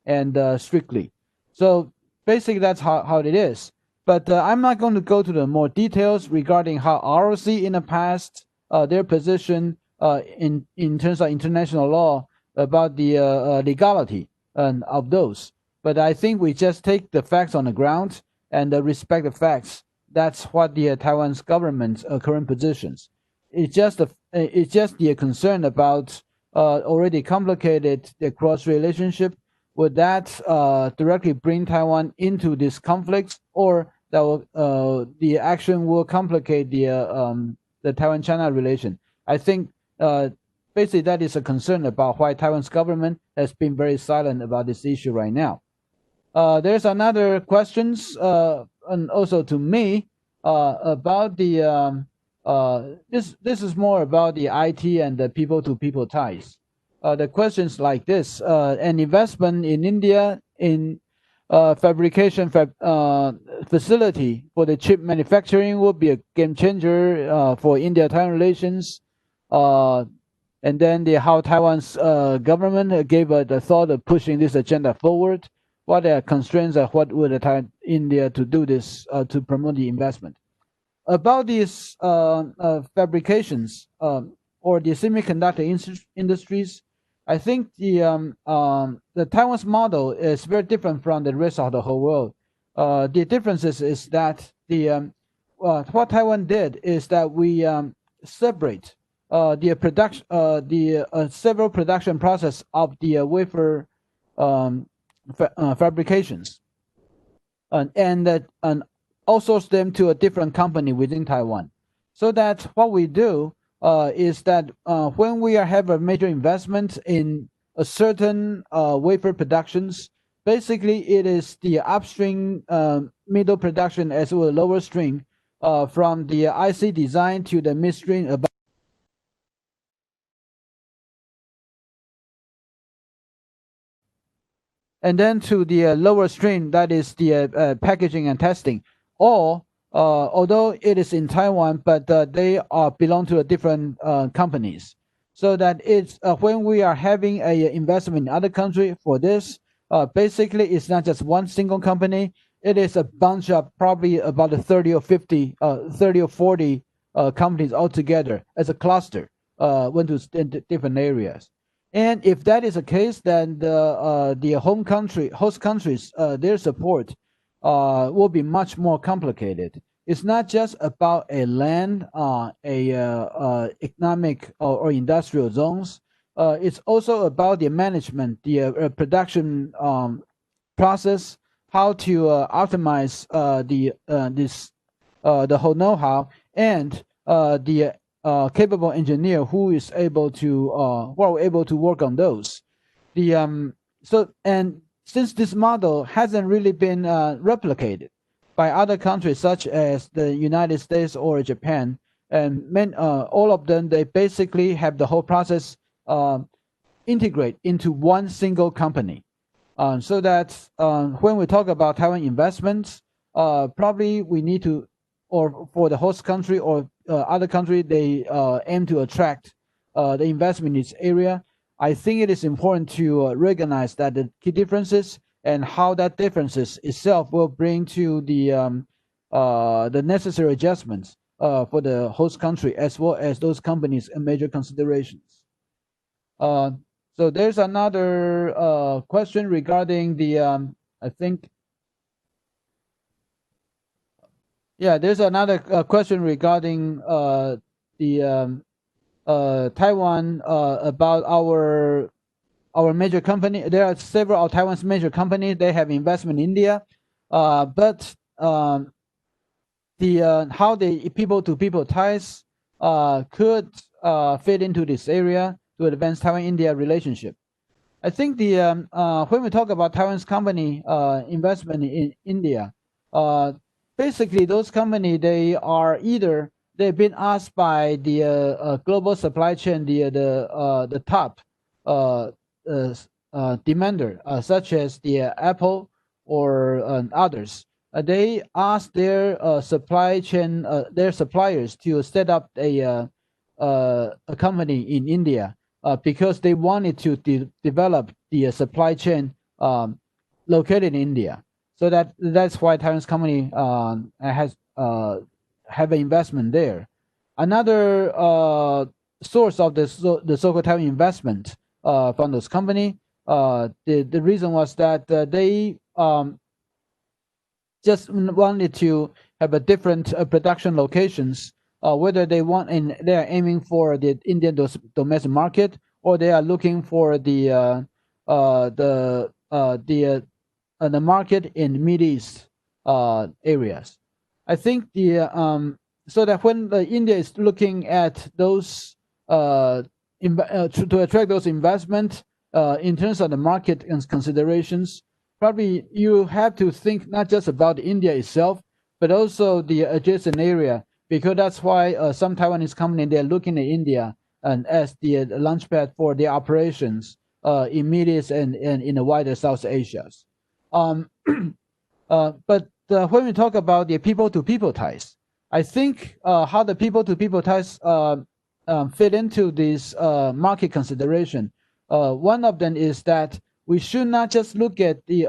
and strictly. So basically, that's how it is. But I'm not going to go to the more details regarding how ROC in the past, their position in terms of international law about the legality of those. But I think we just take the facts on the ground and respect the facts. That's what the Taiwan's government's current positions. It's just the concern about already complicated the cross relationship. Would that directly bring Taiwan into this conflict, or that will, the action will complicate the Taiwan-China relation? I think basically that is a concern about why Taiwan's government has been very silent about this issue right now. There's another questions and also to me about the this is more about the IT and the people-to-people ties. The questions like this: an investment in India in fabrication facility for the chip manufacturing would be a game changer for India-Taiwan relations. And then how Taiwan's government gave the thought of pushing this agenda forward. What are constraints of what would India to do this to promote the investment? About these fabrications or the semiconductor industries, I think the Taiwan's model is very different from the rest of the whole world. The differences is that what Taiwan did is that we separate the production, several production process of the wafer fabrications, and outsource them to a different company within Taiwan. So that what we do is that when we have a major investment in a certain wafer productions, basically it is the upstream middle production as well as lower string from the IC design to the midstream about. And then to the lower string, that is the packaging and testing. Or although it is in Taiwan, but they belong to a different companies. So that it's when we are having a investment in other country for this, basically it's not just one single company. It is a bunch of probably about 30 or 50, 30 or 40 companies altogether as a cluster went to different areas. And if that is the case, then the host countries, their support will be much more complicated. It's not just about a land, economic or industrial zones. It's also about the management, the production process, how to optimize the whole know-how, and the capable engineer who is able to who are able to work on those. And since this model hasn't really been replicated by other countries such as the United States or Japan, and all of them, they basically have the whole process integrate into one single company. So that when we talk about Taiwan investments, probably we need to, or for the host country or other country, they aim to attract the investment in this area. I think it is important to recognize that the key differences and how that differences itself will bring to the necessary adjustments for the host country as well as those companies and major considerations. So there's another question regarding the I think. Yeah, there's another question regarding the Taiwan about our major company. There are several of Taiwan's major companies. They have investment in India, but how the people-to-people ties could fit into this area to advance Taiwan-India relationship. I think the when we talk about Taiwan's company investment in India, basically those companies, they are either they've been asked by the global supply chain, the top demander, such as the Apple or others. They ask their supply chain, their suppliers to set up a company in India because they wanted to develop the supply chain located in India. So that's why Taiwan's company has have an investment there. Another source of the so-called Taiwan investment from this company, the reason was that they just wanted to have a different production locations, whether they want and they are aiming for the Indian domestic market or they are looking for the market in Middle East areas. I think the so that when India is looking at those to attract those investment in terms of the market and considerations, probably you have to think not just about India itself, but also the adjacent area, because that's why some Taiwanese company, they're looking at India and as the launchpad for their operations in Middle East and in the wider South Asia. But when we talk about the people-to-people ties, I think how the people-to-people ties fit into this market consideration. One of them is that we should not just look at the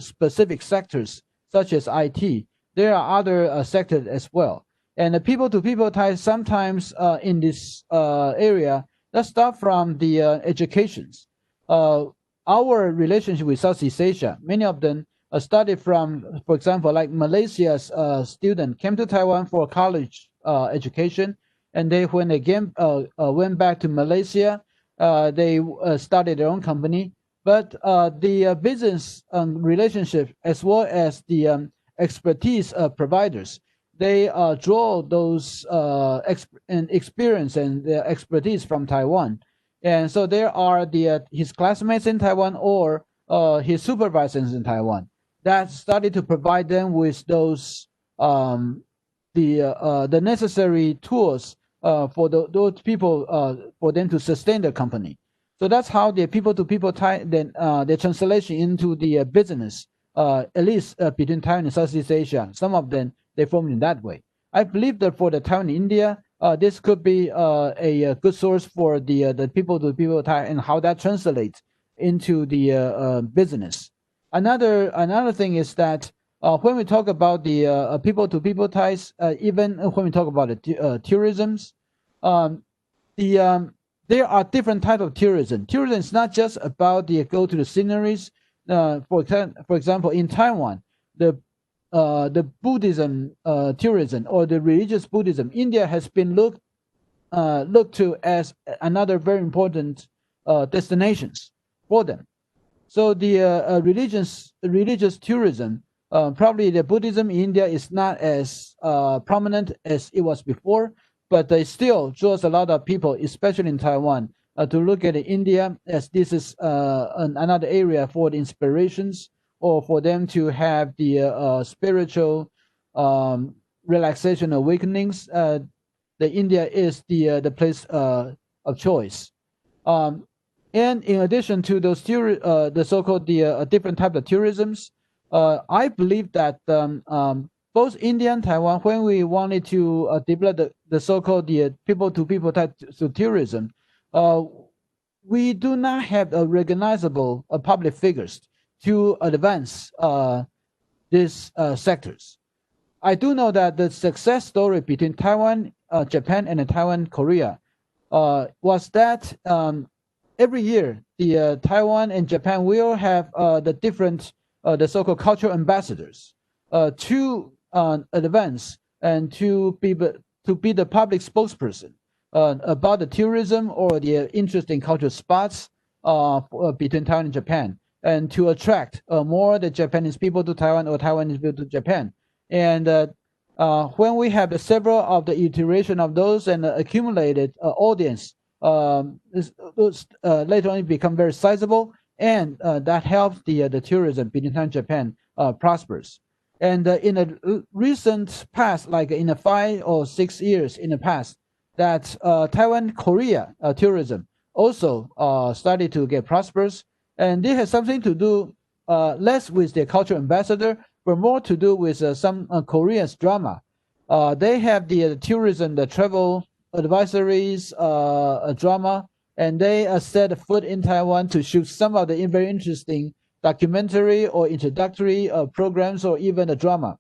specific sectors such as IT. There are other sectors as well. And the people-to-people ties sometimes in this area, let's start from the educations. Our relationship with Southeast Asia, many of them started from, for example, like Malaysia's student came to Taiwan for college education, and they when they went back to Malaysia, they started their own company. But the business relationship as well as the expertise providers, they draw those experience and expertise from Taiwan. And so there are his classmates in Taiwan or his supervisors in Taiwan that started to provide them with those the necessary tools for those people for them to sustain their company. So that's how the people-to-people tie then the translation into the business, at least between Taiwan and Southeast Asia. Some of them they form in that way. I believe that for the Taiwan India, this could be a good source for the people-to-people tie and how that translates into the business. Another thing is that when we talk about the people-to-people ties, even when we talk about the tourisms, there are different types of tourism. Tourism is not just about the go to the sceneries. For example, in Taiwan, the Buddhism tourism or the religious Buddhism, India has been looked to as another very important destinations for them. So the religious tourism, probably the Buddhism in India is not as prominent as it was before, but it still draws a lot of people, especially in Taiwan, to look at India, as this is another area for the inspirations or for them to have the spiritual relaxation awakenings. The India is the place of choice. And in addition to those the so-called different types of tourisms, I believe that both India and Taiwan, when we wanted to develop the so-called people-to-people type of tourism, we do not have a recognizable public figures to advance these sectors. I do know that the success story between Taiwan, Japan, and Taiwan, Korea was that every year the Taiwan and Japan will have the different the so-called cultural ambassadors to advance and to be the public spokesperson about the tourism or the interesting cultural spots between Taiwan and Japan, and to attract more the Japanese people to Taiwan or Taiwanese people to Japan. And when we have several of the iteration of those and accumulated audience, those later on become very sizable, and that helps the tourism between Taiwan and Japan prospers. And in a recent past, like in the 5 or 6 years in the past, that Taiwan Korea tourism also started to get prosperous, and this has something to do less with the cultural ambassador, but more to do with some Korean drama. They have the tourism, the travel advisories drama, and they set foot in Taiwan to shoot some of the very interesting documentary or introductory programs or even a drama.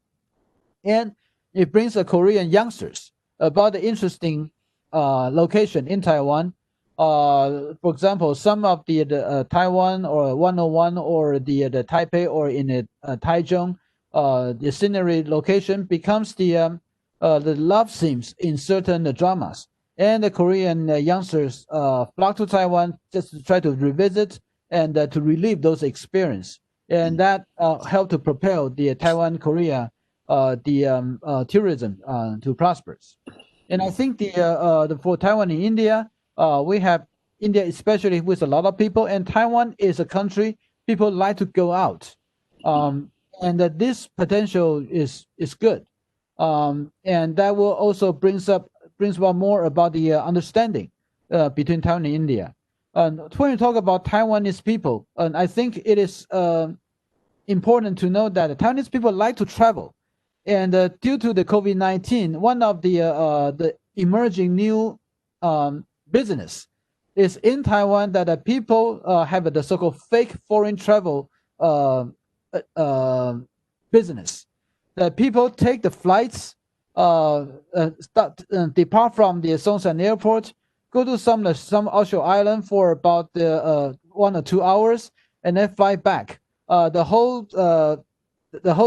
And it brings the Korean youngsters about the interesting location in Taiwan. For example, some of the Taiwan or 101 or the Taipei or in the Taichung, the scenery location becomes the love scenes in certain dramas. And the Korean youngsters flock to Taiwan just to try to revisit and to relive those experiences. And that helped to propel the Taiwan, Korea, the tourism to prosper. And I think for Taiwan and India, we have India, especially with a lot of people, and Taiwan is a country people like to go out, and that this potential is good, and that will also brings about more about the understanding between Taiwan and India. When you talk about Taiwanese people, and I think it is important to know that Taiwanese people like to travel, and due to the COVID-19, one of the emerging new business is in Taiwan that people have the so-called fake foreign travel business. That people take the flights, depart from the Songsan airport, go to some offshore island for about 1 or 2 hours, and then fly back. The whole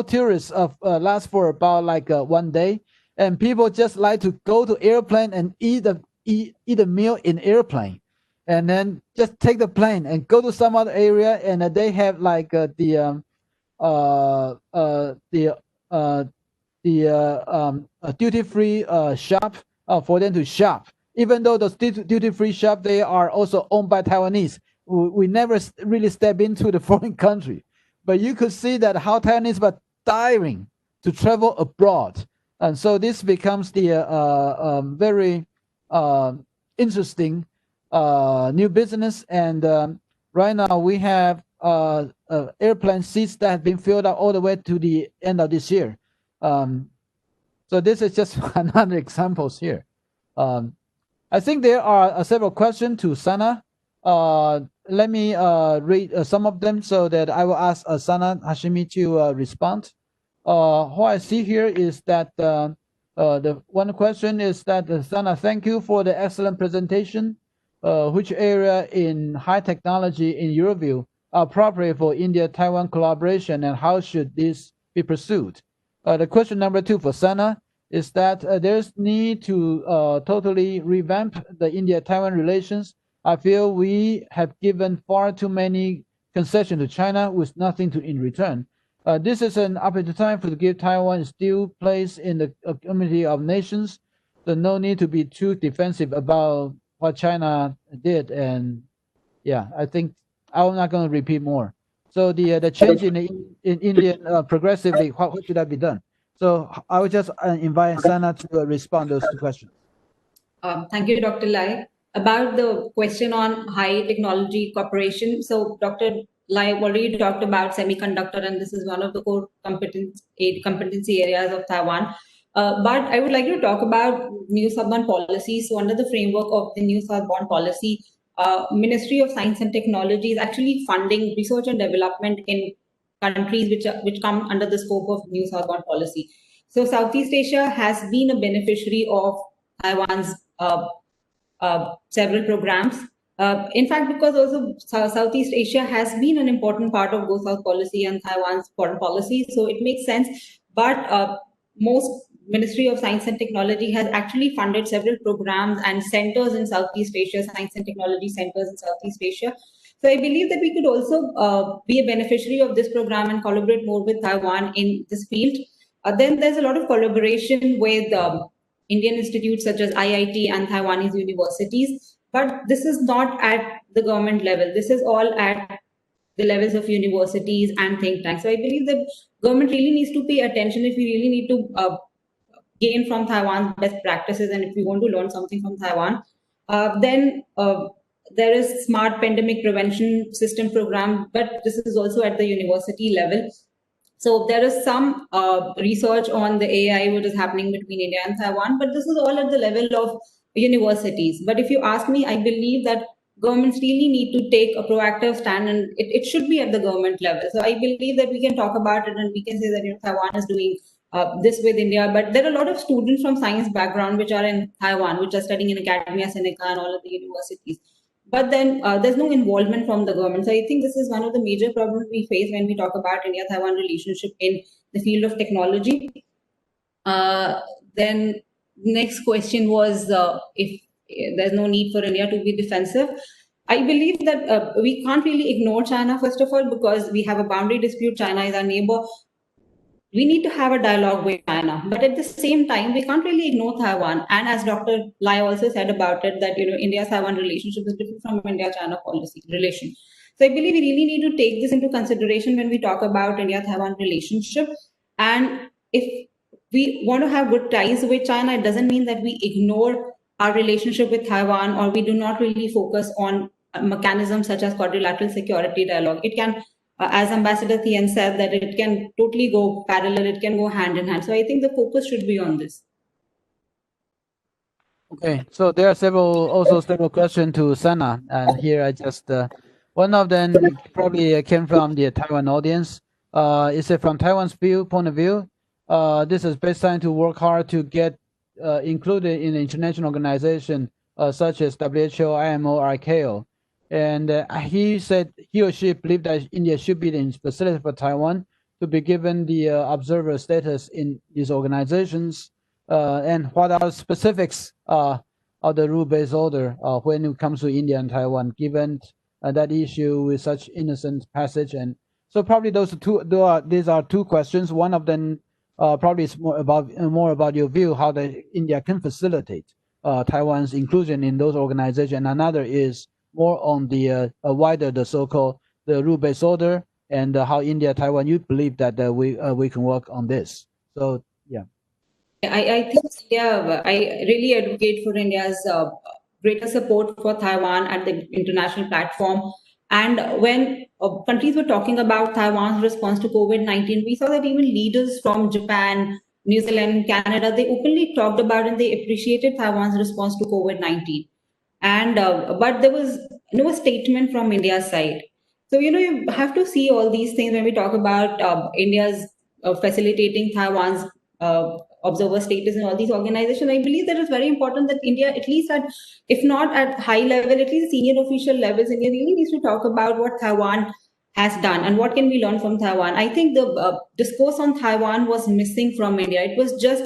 tourist lasts for about like 1 day, and people just like to go to airplane and eat a meal in airplane, and then just take the plane and go to some other area, and they have like the duty-free shop for them to shop. Even though those duty-free shop, they are also owned by Taiwanese. We never really step into the foreign country, but you could see that how Taiwanese were daring to travel abroad, and so this becomes the very interesting new business. And right now we have airplane seats that have been filled up all the way to the end of this year. So this is just another examples here. I think there are several questions to Sana. Let me read some of them so that I will ask Sana Hashmi to respond. What I see here is that the one question is that Sana, thank you for the excellent presentation. which area in high technology, in your view, are appropriate for India-Taiwan collaboration, and how should this be pursued? The question number 2 for Sana is that there's need to totally revamp the India-Taiwan relations. I feel we have given far too many concessions to China with nothing in return. This is an opportune time to give Taiwan its due place in the community of nations. So no need to be too defensive about what China did. And yeah, I think I'm not going to repeat more. So the change in Indian progressively, what should that be done? So I would just invite Sana to respond to those 2 questions. Thank you, Dr. Lai. About the question on high technology cooperation, so Dr. Lai already talked about semiconductor, and this is one of the core competency areas of Taiwan. But I would like to talk about new southbound policy. So under the framework of the new southbound policy, Ministry of Science and Technology is actually funding research and development in countries which come under the scope of new southbound policy. So Southeast Asia has been a beneficiary of Taiwan's several programs. In fact, because also Southeast Asia has been an important part of Go South policy and Taiwan's foreign policy, so it makes sense. But most Ministry of Science and Technology has actually funded several programs and centers in Southeast Asia, science and technology centers in Southeast Asia. So I believe that we could also be a beneficiary of this program and collaborate more with Taiwan in this field. Then there's a lot of collaboration with Indian institutes such as IIT and Taiwanese universities, but this is not at the government level. This is all at the levels of universities and think tanks. So I believe that government really needs to pay attention if we really need to gain from Taiwan's best practices, and if we want to learn something from Taiwan. Then there is smart pandemic prevention system program, but this is also at the university level. So there is some research on the AI which is happening between India and Taiwan, but this is all at the level of universities. But if you ask me, I believe that governments really need to take a proactive stand, and it should be at the government level. So I believe that we can talk about it and we can say that Taiwan is doing this with India, but there are a lot of students from science background which are in Taiwan, which are studying in Academia Sinica and all of the universities. But then there's no involvement from the government. So I think this is one of the major problems we face when we talk about India-Taiwan relationship in the field of technology. Then next question was if there's no need for India to be defensive. I believe that we can't really ignore China, first of all, because we have a boundary dispute. China is our neighbor. We need to have a dialogue with China, but at the same time, we can't really ignore Taiwan. And as Dr. Lai also said about it, that India-Taiwan relationship is different from India-China policy relation. So I believe we really need to take this into consideration when we talk about India-Taiwan relationship. And if we want to have good ties with China, it doesn't mean that we ignore our relationship with Taiwan, or we do not really focus on mechanisms such as quadrilateral security dialogue. It can, as Ambassador Thien said, that it can totally go parallel, it can go hand in hand. So I think the focus should be on this. Okay, so there are several questions to Sana, and here I just one of them probably came from the Taiwan audience. Is it from Taiwan's point of view? This is best time to work hard to get included in the international organization such as WHO, IMO, or ICAO. And he said he or she believed that India should be the facility for Taiwan to be given the observer status in these organizations. And what are specifics of the rule-based order when it comes to India and Taiwan, given that issue with such innocent passage? And so probably these are 2 questions. One of them probably is more about your view, how India can facilitate Taiwan's inclusion in those organizations. Another is more on the wider, the so-called the rule-based order, and how India, Taiwan, you believe that we can work on this. So yeah. I think I really advocate for India's greater support for Taiwan at the international platform. And when countries were talking about Taiwan's response to COVID-19, we saw that even leaders from Japan, New Zealand, Canada, they openly talked about and they appreciated Taiwan's response to COVID-19. And but there was no statement from India's side. So you have to see all these things when we talk about India's facilitating Taiwan's observer status in all these organizations. I believe that it's very important that India, at least at, if not at high level, at least senior official levels, India really needs to talk about what Taiwan has done and what can we learn from Taiwan. I think the discourse on Taiwan was missing from India. It was just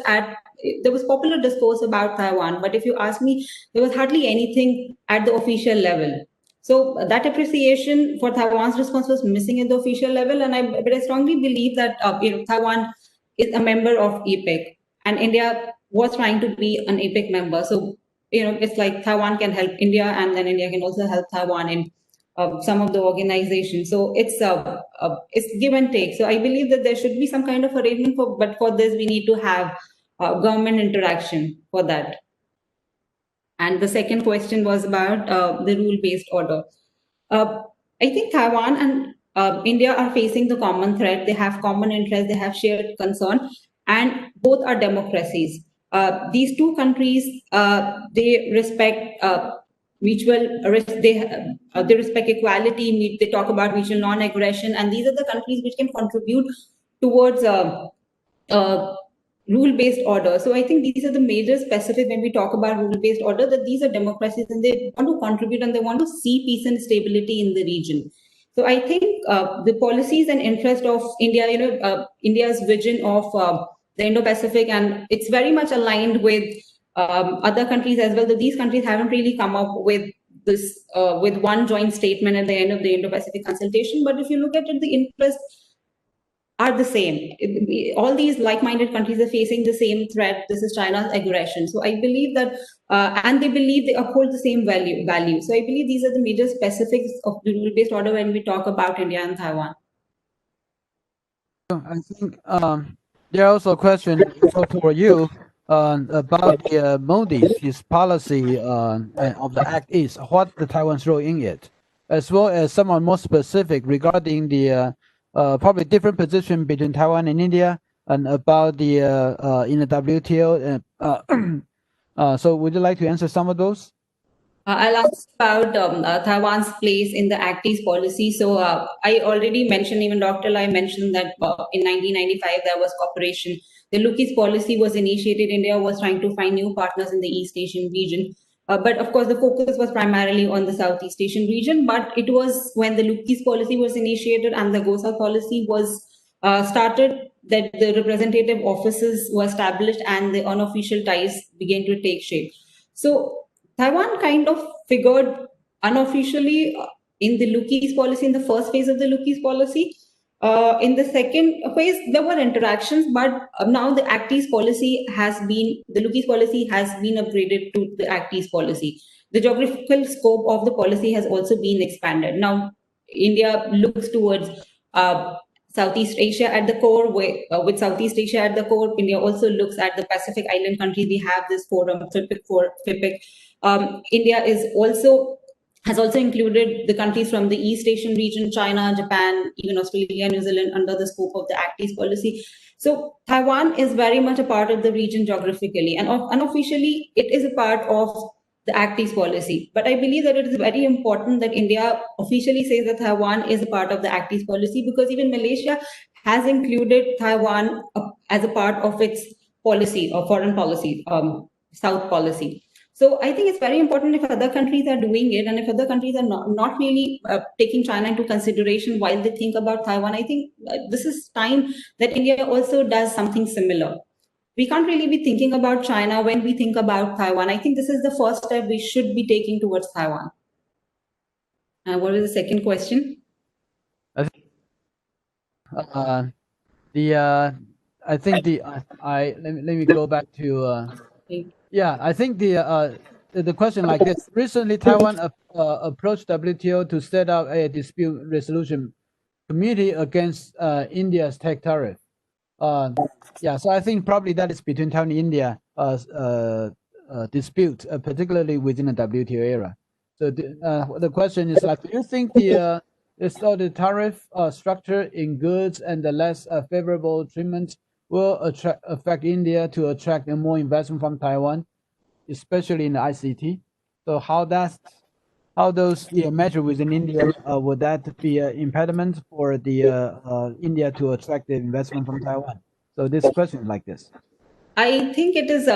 there was popular discourse about Taiwan, but if you ask me, there was hardly anything at the official level. So that appreciation for Taiwan's response was missing at the official level, but I strongly believe that Taiwan is a member of APEC, and India was trying to be an APEC member. So it's like Taiwan can help India, and then India can also help Taiwan in some of the organizations. So it's give and take. So I believe that there should be some kind of arrangement but for this we need to have government interaction for that. And the second question was about the rule-based order. I think Taiwan and India are facing the common threat. They have common interests. They have shared concern, and both are democracies. These two countries, they respect mutual they respect equality. They talk about mutual non-aggression, and these are the countries which can contribute towards rule-based order. So I think these are the major specific when we talk about rule-based order, that these are democracies and they want to contribute and they want to see peace and stability in the region. So I think the policies and interest of India, India's vision of the Indo-Pacific, and it's very much aligned with other countries as well. That these countries haven't really come up with this with one joint statement at the end of the Indo-Pacific consultation. But if you look at it, the interests are the same. All these like-minded countries are facing the same threat. This is China's aggression. So I believe that, and they believe they uphold the same value. So I believe these are the major specifics of the rule-based order when we talk about India and Taiwan. I think there are also a question for you about Modi's his policy of the Act East. What the Taiwan's role in it, as well as somewhat more specific regarding the probably different position between Taiwan and India, and about the in the WTO. So would you like to answer some of those? I'll ask about Taiwan's place in the Act East policy. So I already mentioned, even Dr. Lai mentioned that in 1995 there was cooperation. The Look East policy was initiated. India was trying to find new partners in the East Asian region. But of course, the focus was primarily on the Southeast Asian region. But it was when the Look East policy was initiated and the Go South policy was started that the representative offices were established and the unofficial ties began to take shape. So Taiwan kind of figured unofficially in the Look East policy, in the first phase of the Look East policy. In the second phase, there were interactions, but now the Act East policy the Look East policy has been upgraded to the Act East policy. The geographical scope of the policy has also been expanded. Now, India looks towards Southeast Asia at the core. With Southeast Asia at the core, India also looks at the Pacific Island countries. We have this forum, FIPIC. India has also included the countries from the East Asian region, China, Japan, even Australia, New Zealand, under the scope of the Act East policy. So Taiwan is very much a part of the region geographically, and unofficially, it is a part of the Act East policy. But I believe that it is very important that India officially says that Taiwan is a part of the Act East policy, because even Malaysia has included Taiwan as a part of its policy or foreign policy, South policy. So I think it's very important if other countries are doing it, and if other countries are not really taking China into consideration while they think about Taiwan. I think this is time that India also does something similar. We can't really be thinking about China when we think about Taiwan. I think this is the first step we should be taking towards Taiwan. What was the second question? I think let me go back to yeah, I think the question like this. Recently, Taiwan approached WTO to set up a dispute resolution committee against India's tech tariff. Yeah, so I think probably that is between Taiwan and India dispute, particularly within the WTO era. So the question is like, do you think the tariff structure in goods and the less favorable treatment will affect India to attract more investment from Taiwan, especially in the ICT? So how those measures within India, would that be an impediment for the India to attract the investment from Taiwan? So this question is like this. I think it is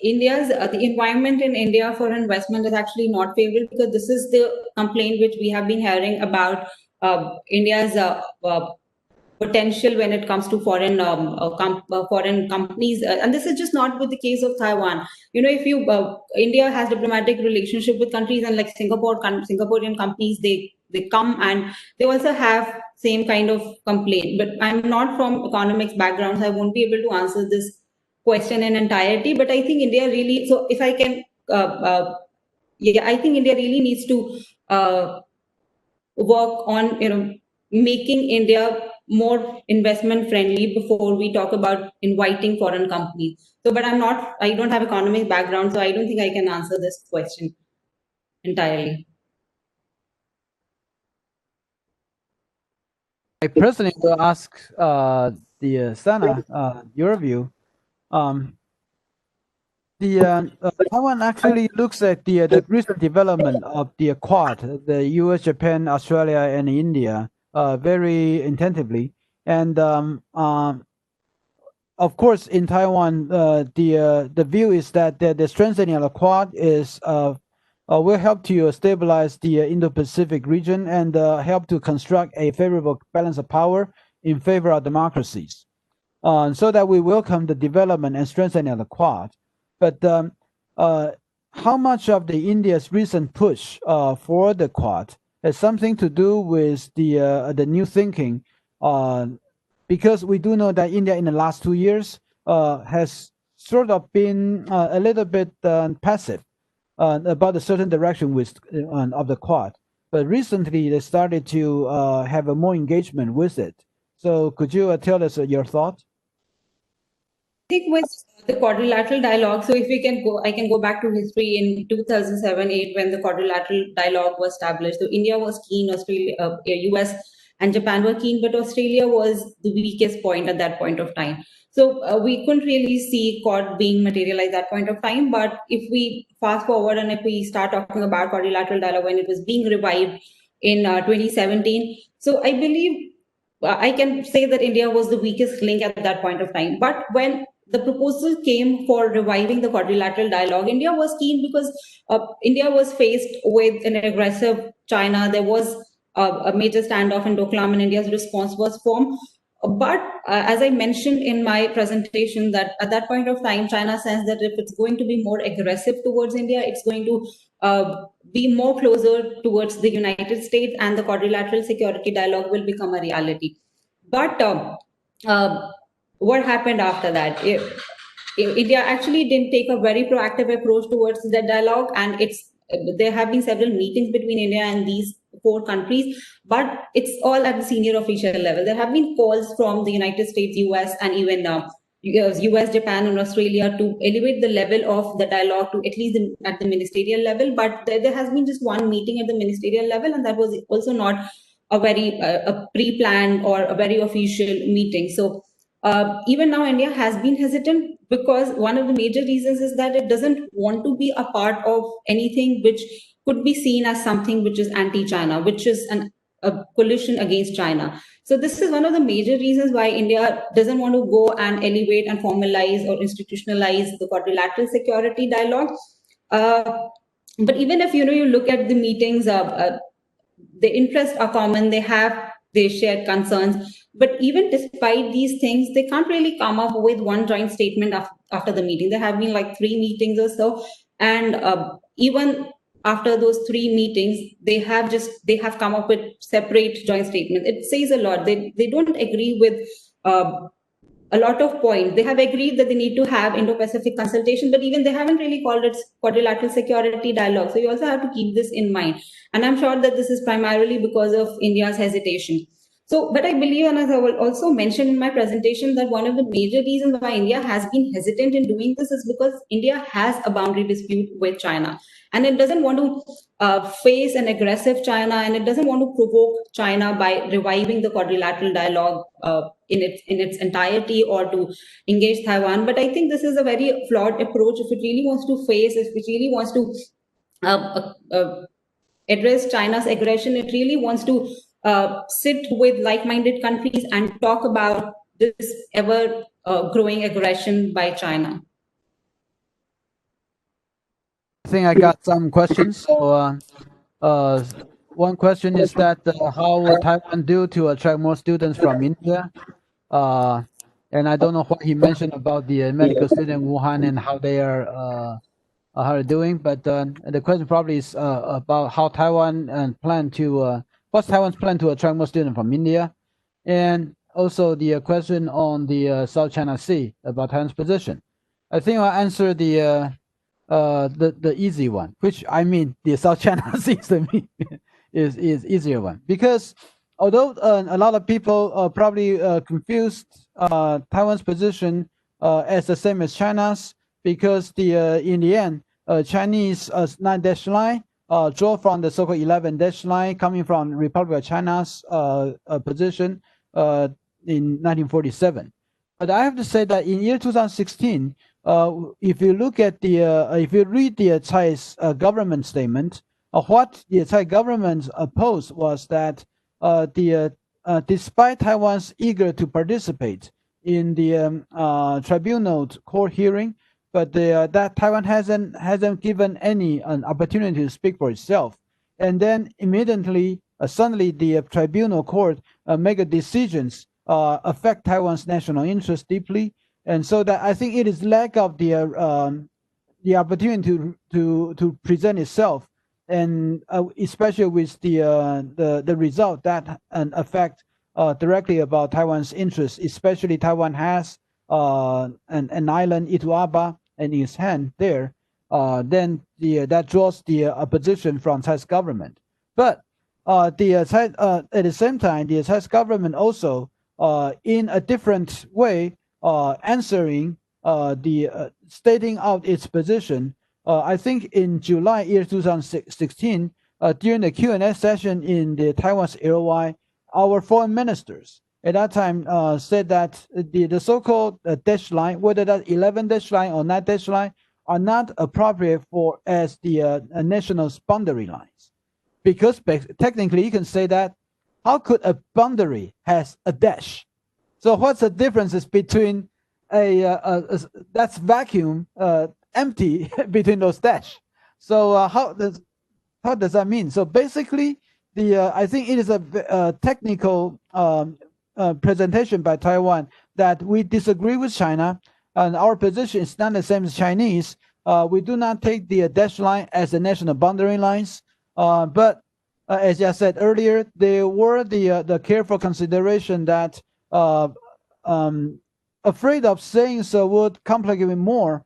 India's the environment in India for investment is actually not favorable, because this is the complaint which we have been hearing about India's potential when it comes to foreign companies, and this is just not with the case of Taiwan. If you India has diplomatic relationship with countries, and like Singaporean companies, they come and they also have same kind of complaint. But I'm not from economics background, so I won't be able to answer this question in entirety. But I think India really, so if I can, yeah, I think India really needs to work on making India more investment friendly before we talk about inviting foreign companies. So, but I don't have economic background, so I don't think I can answer this question entirely. I personally will ask the Sana your view. Taiwan actually looks at the recent development of the Quad, the U.S., Japan, Australia, and India, very attentively. And of course, in Taiwan, the view is that the strengthening of the Quad will help to stabilize the Indo-Pacific region and help to construct a favorable balance of power in favor of democracies. So that we welcome the development and strengthening of the Quad. But how much of the India's recent push for the Quad has something to do with the new thinking? Because we do know that India in the last 2 years has sort of been a little bit passive about a certain direction of the Quad. But recently they started to have a more engagement with it. So could you tell us your thoughts? I think with the quadrilateral dialogue, so if we can go, I can go back to history in 2007-8 when the quadrilateral dialogue was established. So India was keen, Australia, US, and Japan were keen, but Australia was the weakest point at that point of time. So we couldn't really see Quad being materialized at that point of time. But if we fast forward and if we start talking about quadrilateral dialogue when it was being revived in 2017, so I believe I can say that India was the weakest link at that point of time. But when the proposal came for reviving the quadrilateral dialogue, India was keen because India was faced with an aggressive China. There was a major standoff in Doklam, and India's response was firm. But as I mentioned in my presentation, that at that point of time, China sensed that if it's going to be more aggressive towards India, it's going to be more closer towards the United States, and the quadrilateral security dialogue will become a reality. But what happened after that? India actually didn't take a very proactive approach towards the dialogue, and there have been several meetings between India and these 4 countries, but it's all at the senior official level. There have been calls from the United States, US, and even US, Japan, and Australia to elevate the level of the dialogue to at least at the ministerial level. But there has been just one meeting at the ministerial level, and that was also not a very pre-planned or a very official meeting. So even now, India has been hesitant because one of the major reasons is that it doesn't want to be a part of anything which could be seen as something which is anti-China, which is a coalition against China. So this is one of the major reasons why India doesn't want to go and elevate and formalize or institutionalize the quadrilateral security dialogue. But even if you look at the meetings, the interests are common. They share concerns. But even despite these things, they can't really come up with one joint statement after the meeting. There have been like 3 meetings or so, and even after those 3 meetings, they have come up with separate joint statements. It says a lot. They don't agree with a lot of points. They have agreed that they need to have Indo-Pacific consultation, but even they haven't really called it quadrilateral security dialogue. So you also have to keep this in mind. And I'm sure that this is primarily because of India's hesitation. So, but I believe, and as I will also mention in my presentation, that one of the major reasons why India has been hesitant in doing this is because India has a boundary dispute with China, and it doesn't want to face an aggressive China, and it doesn't want to provoke China by reviving the quadrilateral dialogue in its entirety, or to engage Taiwan. But I think this is a very flawed approach. If it really wants to face, if it really wants to address China's aggression, it really wants to sit with like-minded countries and talk about this ever growing aggression by China? I think I got some questions. So, one question is that how would Taiwan do to attract more students from India? And I don't know what he mentioned about the medical student in Wuhan and how they are how they're doing, but the question probably is about how Taiwan plan to what's Taiwan's plan to attract more students from India, and also the question on the South China Sea about Taiwan's position. I think I'll answer the easy one, which I mean the South China Sea is easier one, because although a lot of people probably confused Taiwan's position as the same as China's, because in the end Chinese 9-dash line draw from the so-called 11-dash line coming from Republic of China's position in 1947. But I have to say that in year 2016, if you look at if you read the Tsai's government statement, what the Tsai government opposed was that despite Taiwan's eager to participate in the tribunal court hearing, but that Taiwan hasn't given any an opportunity to speak for itself, and then immediately, suddenly, the tribunal court make decisions affect Taiwan's national interest deeply, and so that I think it is lack of the opportunity to present itself, and especially with the result that affect directly about Taiwan's interests, especially Taiwan has an island Ituaba in its hand there, then that draws the opposition from Tsai's government. But at the same time, the Tsai's government also in a different way answering stating out its position. I think in July year 2016, during the Q&A session in the Taiwan's LOI, our foreign ministers at that time said that the so-called dash line, whether that 11-dash line or 9-dash line, are not appropriate for as the national boundary lines, because technically you can say that how could a boundary has a dash? So what's the differences between that's vacuum empty between those dash? So how does that mean? So basically, I think it is a technical presentation by Taiwan that we disagree with China, and our position is not the same as Chinese. We do not take the dash line as the national boundary lines, but as I said earlier, there were the careful consideration that afraid of saying so would complicate more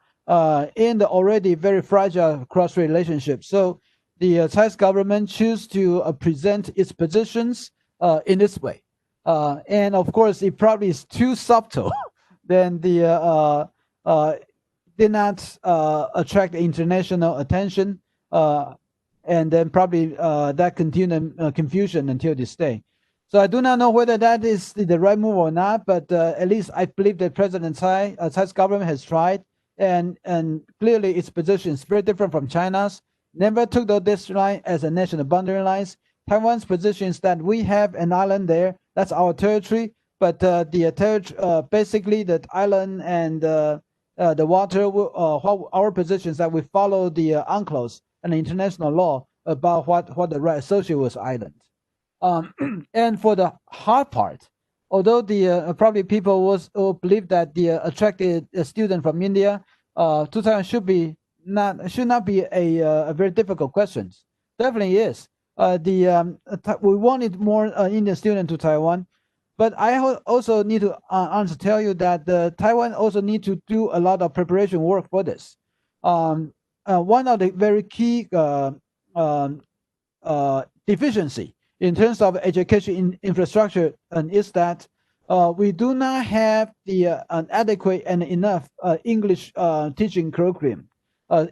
in the already very fragile cross relationship. So the Chinese government choose to present its positions in this way. And of course, it probably is too subtle. Then the did not attract international attention, and then probably that continued confusion until this day. So I do not know whether that is the right move or not, but at least I believe that President Tsai's government has tried, and clearly its position is very different from China's. Never took this line as a national boundary lines. Taiwan's position is that we have an island there, that's our territory, but basically the island and the water, our position is that we follow the UNCLOS and the international law about what the right associated with islands. And for the hard part, although the probably people will believe that the attracted student from India to Taiwan should not be a very difficult question. Definitely is. We wanted more Indian students to Taiwan, but I also need to honestly tell you that Taiwan also need to do a lot of preparation work for this. One of the very key deficiency in terms of education infrastructure is that we do not have an adequate and enough English teaching curriculum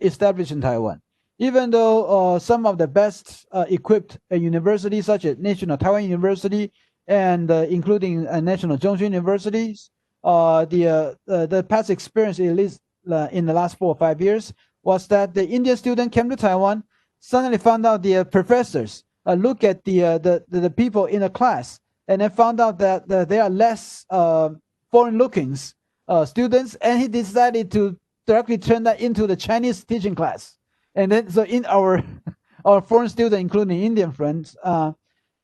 established in Taiwan. Even though some of the best equipped universities, such as National Taiwan University and including National Chengchi Universities, the past experience, at least in the last 4 or 5 years, was that the Indian student came to Taiwan, suddenly found out the professors look at the people in the class, and then found out that there are less foreign lookings students, and he decided to directly turn that into the Chinese teaching class. And then, so in our our foreign students, including Indian friends,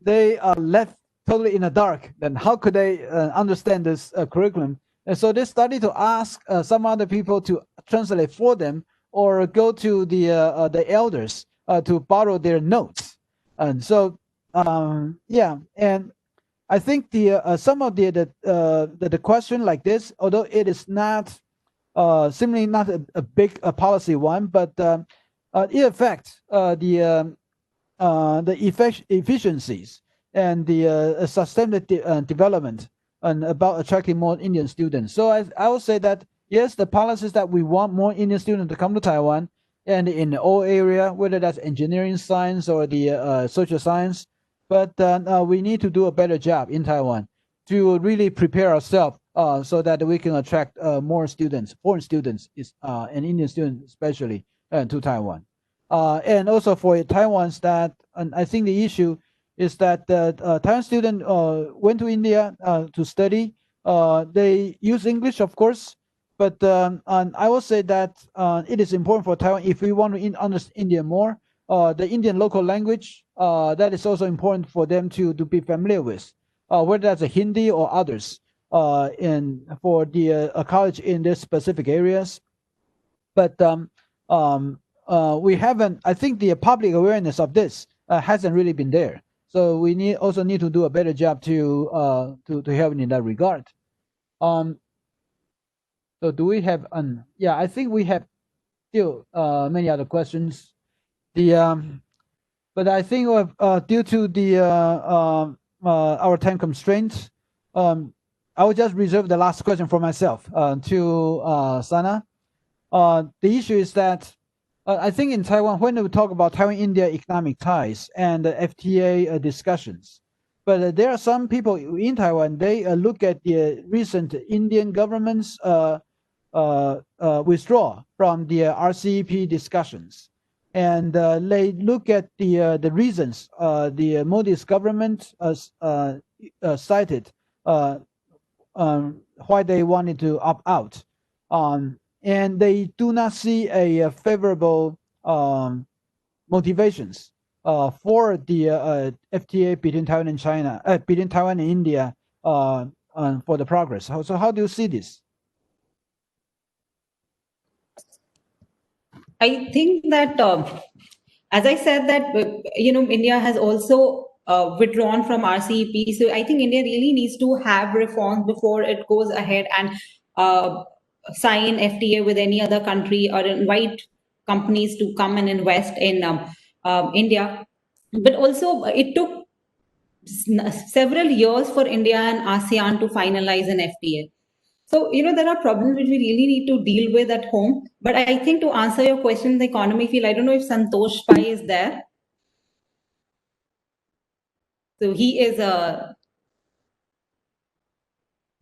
they are left totally in the dark. Then how could they understand this curriculum? And so they started to ask some other people to translate for them, or go to the elders to borrow their notes. And so yeah, and I think the some of the question like this, although it is not seemingly not a big policy one, but it affects the efficiencies and the sustainable development and about attracting more Indian students. So I would say that yes, the policies that we want more Indian students to come to Taiwan, and in all area, whether that's engineering, science, or the social science, but we need to do a better job in Taiwan to really prepare ourselves so that we can attract more students, foreign students, and Indian students especially, to Taiwan. And also for Taiwan's that, and I think the issue is that the Taiwan student went to India to study. They use English, of course, but and I will say that it is important for Taiwan, if we want to understand India more, the Indian local language, that is also important for them to be familiar with, whether that's a Hindi or others, for the college in these specific areas. But we haven't, I think the public awareness of this hasn't really been there. So we also need to do a better job to help in that regard. So do we have yeah, I think we have still many other questions. But I think due to the our time constraints, I will just reserve the last question for myself to Sana. The issue is that I think in Taiwan, when we talk about Taiwan-India economic ties and FTA discussions, but there are some people in Taiwan, they look at the recent Indian government's withdraw from the RCEP discussions, and they look at the reasons the Modi's government cited why they wanted to opt out, and they do not see a favorable motivations for the FTA between Taiwan and China, between Taiwan and India, for the progress. So how do you see this? I think that, as I said, that India has also withdrawn from RCEP. So I think India really needs to have reforms before it goes ahead and sign FTA with any other country or invite companies to come and invest in India. But also, it took several years for India and ASEAN to finalize an FTA. So, there are problems which we really need to deal with at home. But I think to answer your question, the economy field, I don't know if Santosh Pai is there. So he is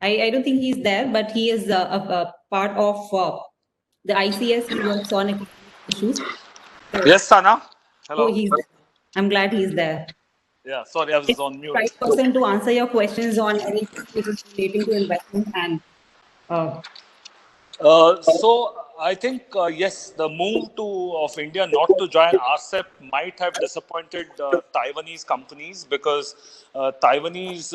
I don't think he's there, but he is a part of the ICS. He works on economic issues. So, yes, Sana. Hello. oh, I'm glad he's there. Yeah, sorry, I was on mute. Right person to answer your questions on anything which is relating to investment and. So I think yes, the move of India not to join RCEP might have disappointed Taiwanese companies, because Taiwanese,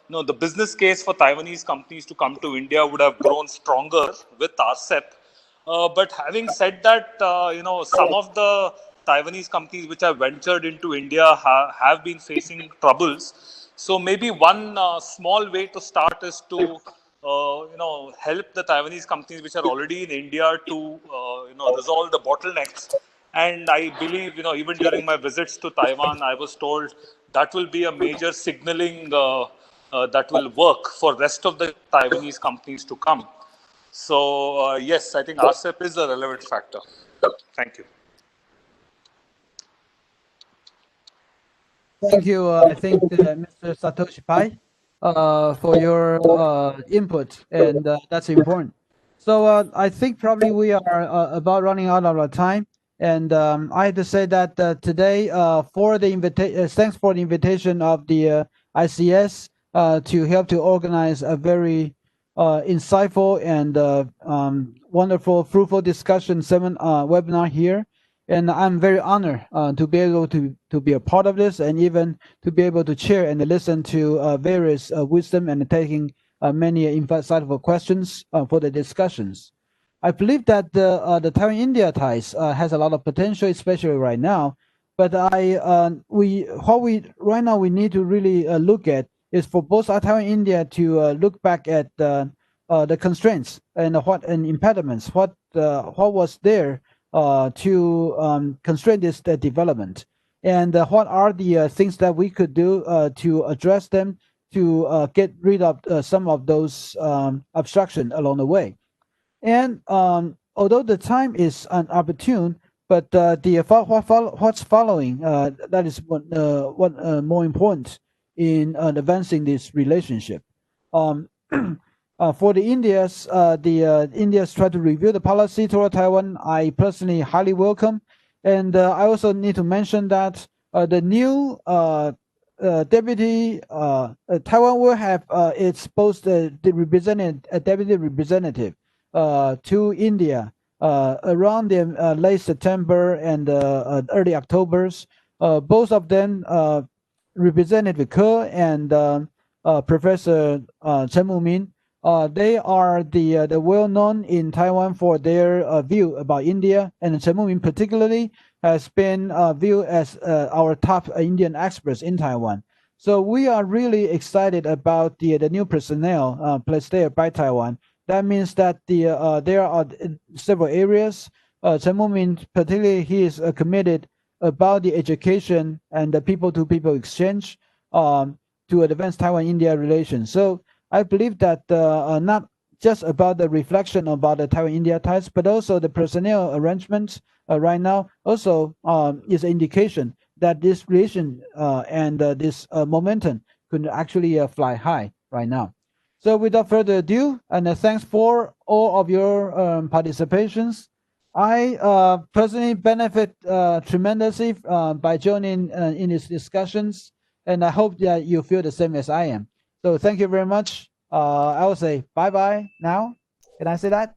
the business case for Taiwanese companies to come to India would have grown stronger with RCEP. But having said that, some of the Taiwanese companies which have ventured into India have been facing troubles. So maybe one small way to start is to help the Taiwanese companies which are already in India to resolve the bottlenecks. And I believe even during my visits to Taiwan, I was told that will be a major signaling that will work for rest of the Taiwanese companies to come. So yes, I think RCEP is a relevant factor. Thank you. Thank you, I think, Mr. Satoshi Pai, for your input, and that's important. So I think probably we are about running out of our time, and I have to say that today, for the thanks for the invitation of the ICS to help to organize a very insightful and wonderful, fruitful discussion webinar here. And I'm very honored to be able to be a part of this, and even to be able to chair and listen to various wisdom and taking many insightful questions for the discussions. I believe that the Taiwan-India ties has a lot of potential, especially right now. But right now we need to really look at is for both Taiwan and India to look back at the constraints and impediments, what was there to constrain this development, and what are the things that we could do to address them, to get rid of some of those obstruction along the way. And although the time is inopportune, but what's following that is what more important in advancing this relationship. For the India's India's try to review the policy toward Taiwan, I personally highly welcome, and I also need to mention that the new deputy Taiwan will have its post deputy representative to India around the late September and early October's. Both of them, Representative Ke and Professor Chen Mumin, they are the well-known in Taiwan for their view about India, and Chen Mumin particularly has been viewed as our top Indian experts in Taiwan. So we are really excited about the new personnel placed there by Taiwan. That means that there are several areas. Chen Mumin particularly, he is committed about the education and the people-to-people exchange to advance Taiwan-India relations. So I believe that not just about the reflection about the Taiwan-India ties, but also the personnel arrangements right now also is an indication that this relation and this momentum could actually fly high right now. So without further ado, and thanks for all of your participations. I personally benefit tremendously by joining in these discussions, and I hope that you feel the same as I am. So thank you very much. I will say bye-bye now. Can I say that?